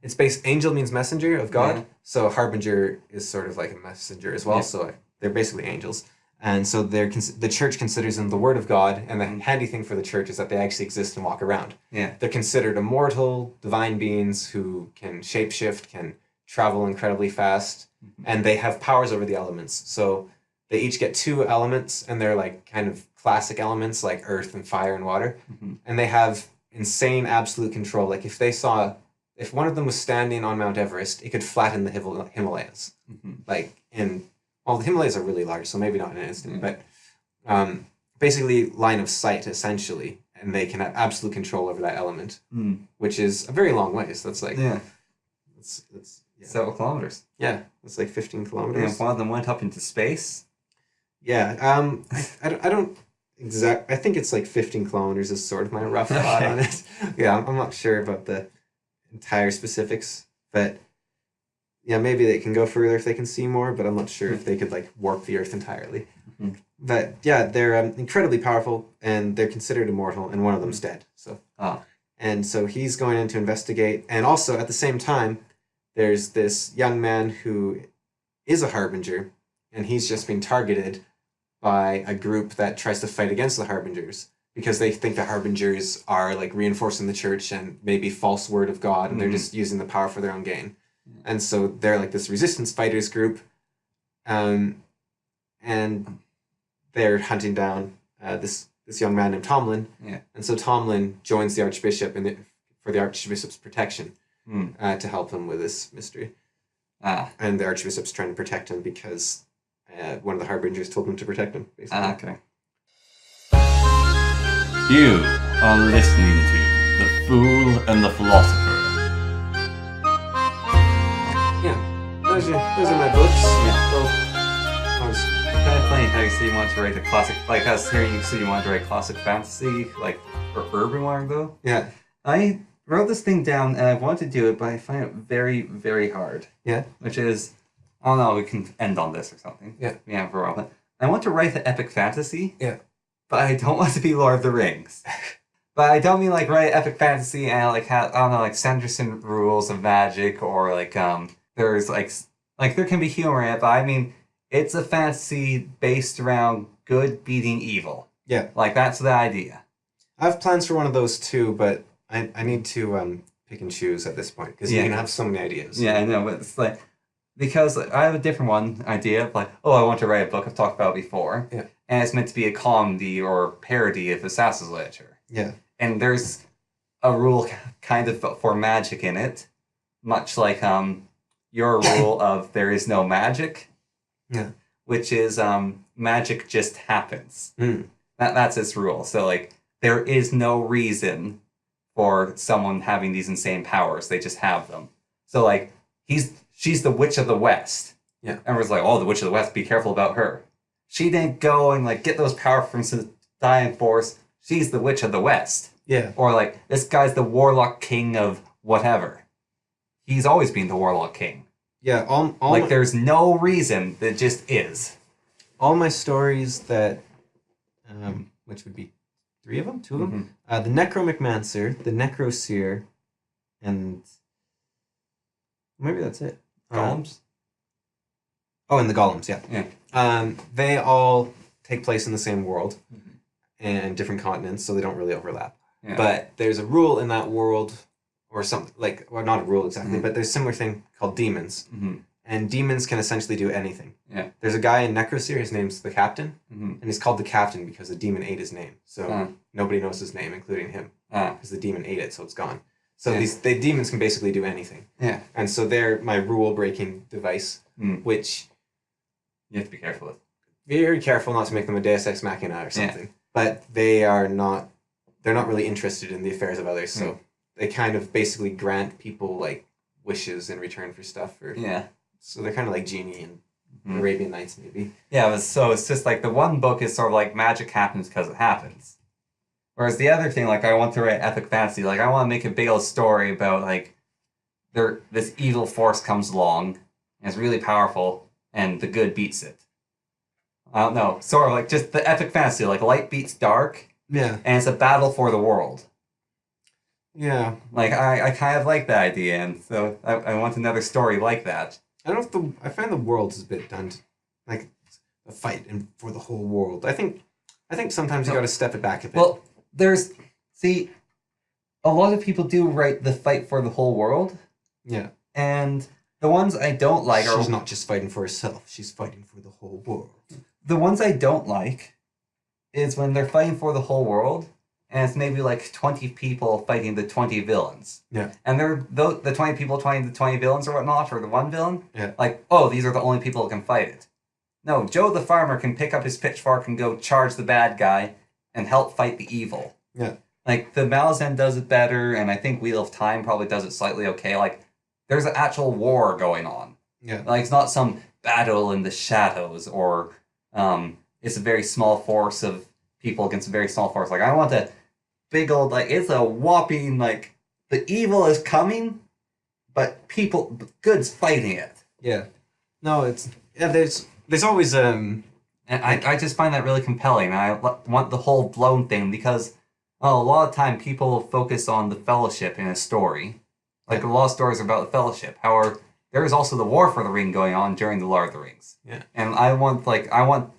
It's based. Angel means messenger of God, Yeah. so harbinger is sort of like a messenger as well. Yeah. So they're basically angels, and so the church considers them the word of God. And the handy thing for the church is that they actually exist and walk around. Yeah. They're considered immortal, divine beings who can shapeshift, can travel incredibly fast, and they have powers over the elements. So they each get 2 elements, and they're like kind of classic elements like earth and fire and water, and they have insane absolute control. Like if one of them was standing on Mount Everest, it could flatten the Himalayas. Like well, the Himalayas are really large, so maybe not in an instant, but basically line of sight essentially, and they can have absolute control over that element, which is a very long way. So that's like it's several kilometers. Yeah, it's like 15 And kilometers. if one of them went up into space. Yeah, I don't I think it's like 15 kilometers is sort of my rough thought on it. Yeah, I'm not sure about the entire specifics, but yeah, maybe they can go further if they can see more, but I'm not sure if they could like warp the Earth entirely. But yeah, they're incredibly powerful, and they're considered immortal, and one of them's dead. So and so he's going in to investigate, and also at the same time, there's this young man who is a harbinger, and he's just been targeted by a group that tries to fight against the harbingers because they think the harbingers are like reinforcing the church and maybe false word of God, and they're just using the power for their own gain. And so they're like this resistance fighters group, and they're hunting down this young man named Tomlin. Yeah. And so Tomlin joins the archbishop for the archbishop's protection to help him with this mystery. And the archbishop's trying to protect him because one of the harbingers told him to protect him, basically. Okay. You are listening to The Fool and the Philosopher. Yeah, those are my books. Yeah. Well, Kind of funny how you say you want to write a classic, like I was hearing you say you want to write classic fantasy, like, or urban one though. yeah, I wrote this thing down and I want to do it, but I find it very, very hard. yeah, Which is, I don't know, we can end on this or something. Yeah. Yeah, for a while. But I want to write an epic fantasy. Yeah. But I don't want to be Lord of the Rings. But I don't mean like write epic fantasy and like have, I don't know, like Sanderson rules of magic, or like there's like there can be humor in it, but I mean it's a fantasy based around good beating evil. Yeah. Like that's the idea. I have plans for one of those too, but I need to pick and choose at this point because you Yeah. can have so many ideas. Yeah, I know, but it's like because I have a different one idea of like, oh, I want to write a book I've talked about before. Yeah. And it's meant to be a comedy or parody of Assassin's literature. Yeah. And there's a rule kind of for magic in it, much like your rule of there is no magic. Yeah. Which is magic just happens. Mm. That's its rule. So like there is no reason for someone having these insane powers. They just have them. So like she's the Witch of the West. Yeah. Everyone's like, oh, the Witch of the West, be careful about her. She didn't go and like get those powers from some dying force. She's the Witch of the West. Yeah. Or like this guy's the Warlock King of whatever. He's always been the Warlock King. Yeah. All Like there's no reason, that just is. all my stories that, which would be 3 of them, 2 of them, the Necromancer, the Necroseer, and maybe that's it. Golems? Oh, and the Golems, yeah. Yeah. They all take place in the same world and different continents, so they don't really overlap. Yeah. But there's a rule in that world, or something like, well, not a rule exactly, but there's a similar thing called demons, and demons can essentially do anything. Yeah. There's a guy in Necroseer, his name's the Captain, Mhm. and he's called the Captain because the demon ate his name. So nobody knows his name, including him, because the demon ate it, so it's gone. So Yeah. the demons can basically do anything. Yeah. And so they're my rule-breaking device, which You have to be careful with. very careful not to make them a Deus Ex Machina or something. But they're not really interested in the affairs of others, so they kind of basically grant people like wishes in return for stuff. Yeah. So they're kind of like Genie and Arabian Nights, maybe. Yeah, but so it's just like the one book is sort of like magic happens because it happens. Whereas the other thing, like I want to write epic fantasy, like I want to make a big old story about like this evil force comes along and it's really powerful and the good beats it. I don't know, sort of like just the epic fantasy, like light beats dark, Yeah. and it's a battle for the world. Yeah. Like I kind of like that idea, and so I want another story like that. I don't know if I find the world is a bit done like a fight for the whole world. I think sometimes you got to step it back a bit. Well, a lot of people do write the fight for the whole world, yeah. and the ones I don't like She's are not just fighting for herself. She's fighting for the whole world. the ones I don't like is when they're fighting for the whole world, and it's maybe like 20 people fighting the 20 villains. Yeah. And they're the 20 people fighting the 20 villains or whatnot, or the one villain. Yeah. Like, oh, these are the only people that can fight it. No, Joe the farmer can pick up his pitchfork and go charge the bad guy and help fight the evil. Yeah. Like, the Malazan does it better, and I think Wheel of Time probably does it slightly okay. Like, there's an actual war going on. Yeah. Like, it's not some battle in the shadows, or it's a very small force of people against a very small force. Like, I want a big old, like, it's a whopping, like, the evil is coming, but good's fighting it. Yeah. No, there's always And I just find that really compelling. I want the whole blown thing because a lot of time people focus on the Fellowship in a story. Like, a lot of stories are about the Fellowship. However, there is also the War for the Ring going on during the Lord of the Rings. Yeah. And I want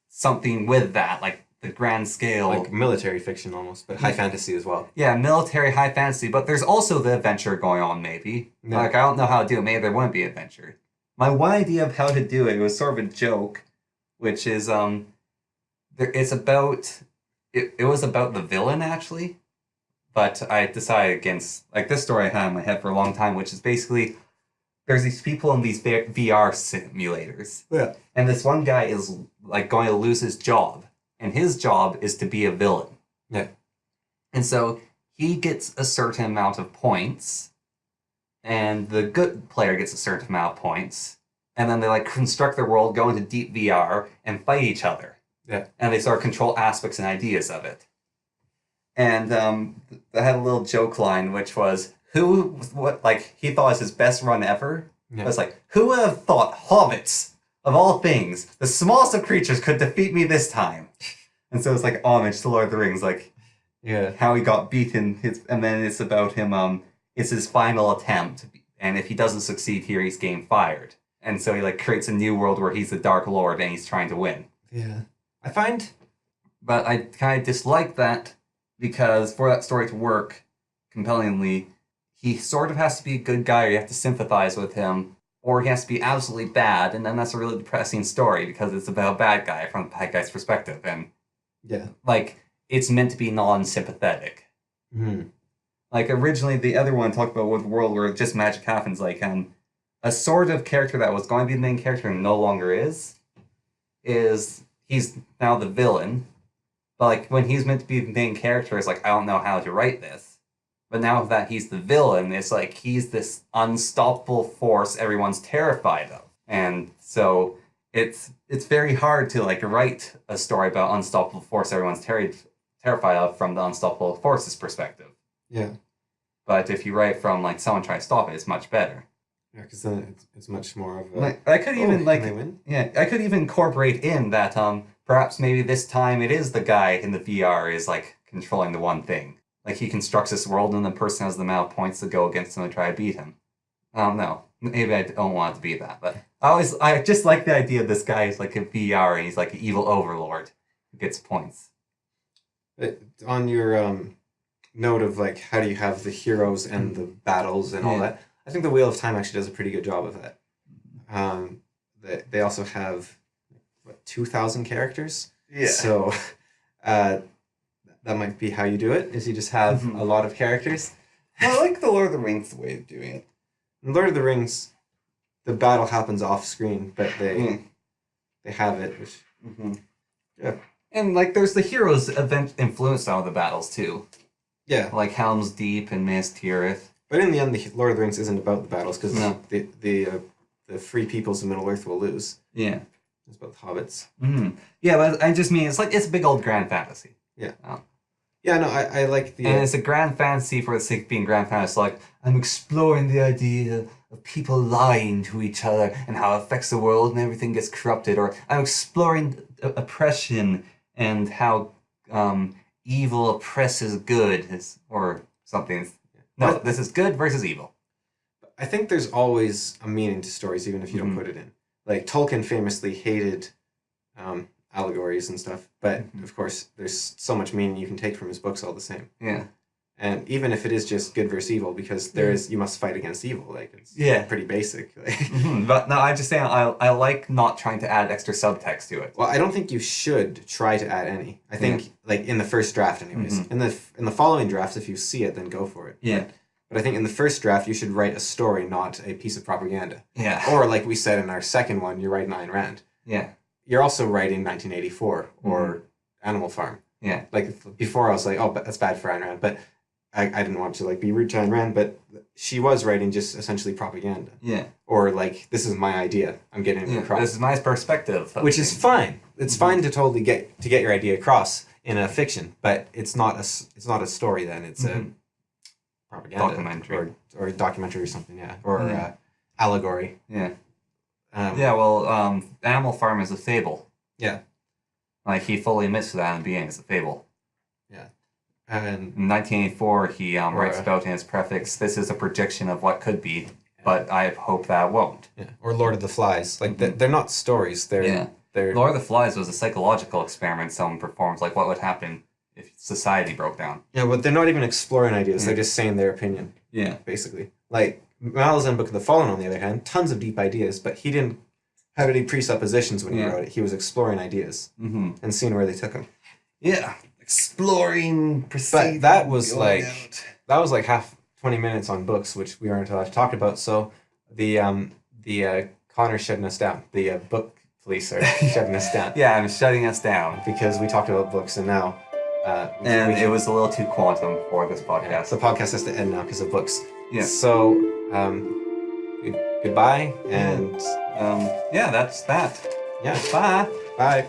something with that, like the grand scale. like military fiction almost, but high fantasy as well. Yeah, military high fantasy, but there's also the adventure going on, maybe. Yeah. Like, I don't know how to do it. Maybe there wouldn't be adventure. My one idea of how to do it was sort of a joke, which is, it's about, it was about the villain, actually, but I decided against, like, this story I had in my head for a long time, which is basically, there's these people in these VR simulators, Yeah. and this one guy is, like, going to lose his job, and his job is to be a villain. Yeah. And so he gets a certain amount of points, and the good player gets a certain amount of points, and then they like construct their world, go into deep VR, and fight each other. Yeah. And they sort of control aspects and ideas of it. And I had a little joke line, which was, he thought was his best run ever. Yeah. It was like, who would have thought hobbits, of all things, the smallest of creatures, could defeat me this time? And so it's like homage to Lord of the Rings, like, Yeah. how he got beaten, and then it's about him, it's his final attempt, and if he doesn't succeed here, he's getting fired. And so he like creates a new world where he's the Dark Lord and he's trying to win. Yeah. I find But I kind of dislike that because for that story to work compellingly, he sort of has to be a good guy, or you have to sympathize with him, or he has to be absolutely bad, and then that's a really depressing story because it's about a bad guy from the bad guy's perspective, and yeah. like it's meant to be non-sympathetic. Mm. Like originally, the other one talked about with a world where just magic happens. Like a sort of character that was going to be the main character and no longer is he's now the villain. But like when he's meant to be the main character, it's like I don't know how to write this. But now that he's the villain, it's like he's this unstoppable force everyone's terrified of, and so it's very hard to like write a story about unstoppable force everyone's terrified of from the unstoppable force's perspective. Yeah. But if you write from like someone trying to stop it, it's much better. Yeah, because then it's much more of a. Like I could even can they win? I could even incorporate in that perhaps maybe this time it is the guy in the VR is like controlling the one thing. Like he constructs this world and the person has the amount of points to go against him to try to beat him. I don't know. Maybe I don't want it to be that, but I just like the idea of this guy is like a VR and he's like an evil overlord who gets points. On your note of like how do you have the heroes and the battles and all that, I think the Wheel of Time actually does a pretty good job of that. They also have 2,000 characters. Yeah. So that might be how you do it. Is you just have a lot of characters. I like the Lord of the Rings way of doing it. In Lord of the Rings, the battle happens off screen, but they have it. Which, yeah. And like there's the heroes event influenced on the battles too. Yeah. Like Helm's Deep and Minas Tirith. But in the end, the Lord of the Rings isn't about the battles because No. the free peoples of Middle Earth will lose. Yeah. It's about the hobbits. Yeah, but I just mean it's a big old grand fantasy. Yeah. Oh. Yeah, no, I like the... And it's a grand fantasy for the sake of being grand fantasy. Like, I'm exploring the idea of people lying to each other and how it affects the world and everything gets corrupted. Or I'm exploring oppression and how evil oppresses good, or something. No, this is good versus evil. I think there's always a meaning to stories, even if you don't put it in. Like Tolkien famously hated allegories and stuff, but of course, there's so much meaning you can take from his books all the same. Yeah. And even if it is just good versus evil, because you must fight against evil. Like it's pretty basic. But no, I'm just saying I like not trying to add extra subtext to it. Well, I don't think you should try to add any. I think like in the first draft, anyways. In the following drafts, if you see it, then go for it. Yeah. But I think in the first draft, you should write a story, not a piece of propaganda. Yeah. Or like we said in our second one, you write Ayn Rand. Yeah. You're also writing 1984 or Animal Farm. Yeah. Like before, I was like, oh, but that's bad for Ayn Rand, but I didn't want to like be rude to Ayn Rand, but she was writing just essentially propaganda. Yeah. Or like, this is my idea. I'm getting it across. This is my perspective. Which is fine. It's fine to totally get your idea across in a fiction, but it's not a story. Then it's a propaganda documentary or a documentary or something. Yeah. Or allegory. Yeah. Well, Animal Farm is a fable. Yeah. Like he fully admits to that in the beginning. It's a fable. Yeah. And in 1984, he writes about in his preface, "This is a projection of what could be, but I hope that won't." Yeah. Or Lord of the Flies. Like they're not stories. They're Lord of the Flies was a psychological experiment someone performed. Like what would happen if society broke down? Yeah, but they're not even exploring ideas. They're just saying their opinion. Yeah. Basically, like Malazan Book of the Fallen, on the other hand, tons of deep ideas, but he didn't have any presuppositions when he wrote it. He was exploring ideas and seeing where they took him. Yeah. Exploring, but that was like half 20 minutes on books, which we aren't allowed to talk about. So the Connor shutting us down. The book police are shutting us down. Yeah, I'm shutting us down because we talked about books, and now it was a little too quantum for this podcast. Yeah, so the podcast has to end now because of books. Yeah. So goodbye, and that's that. Yeah. Bye. Bye.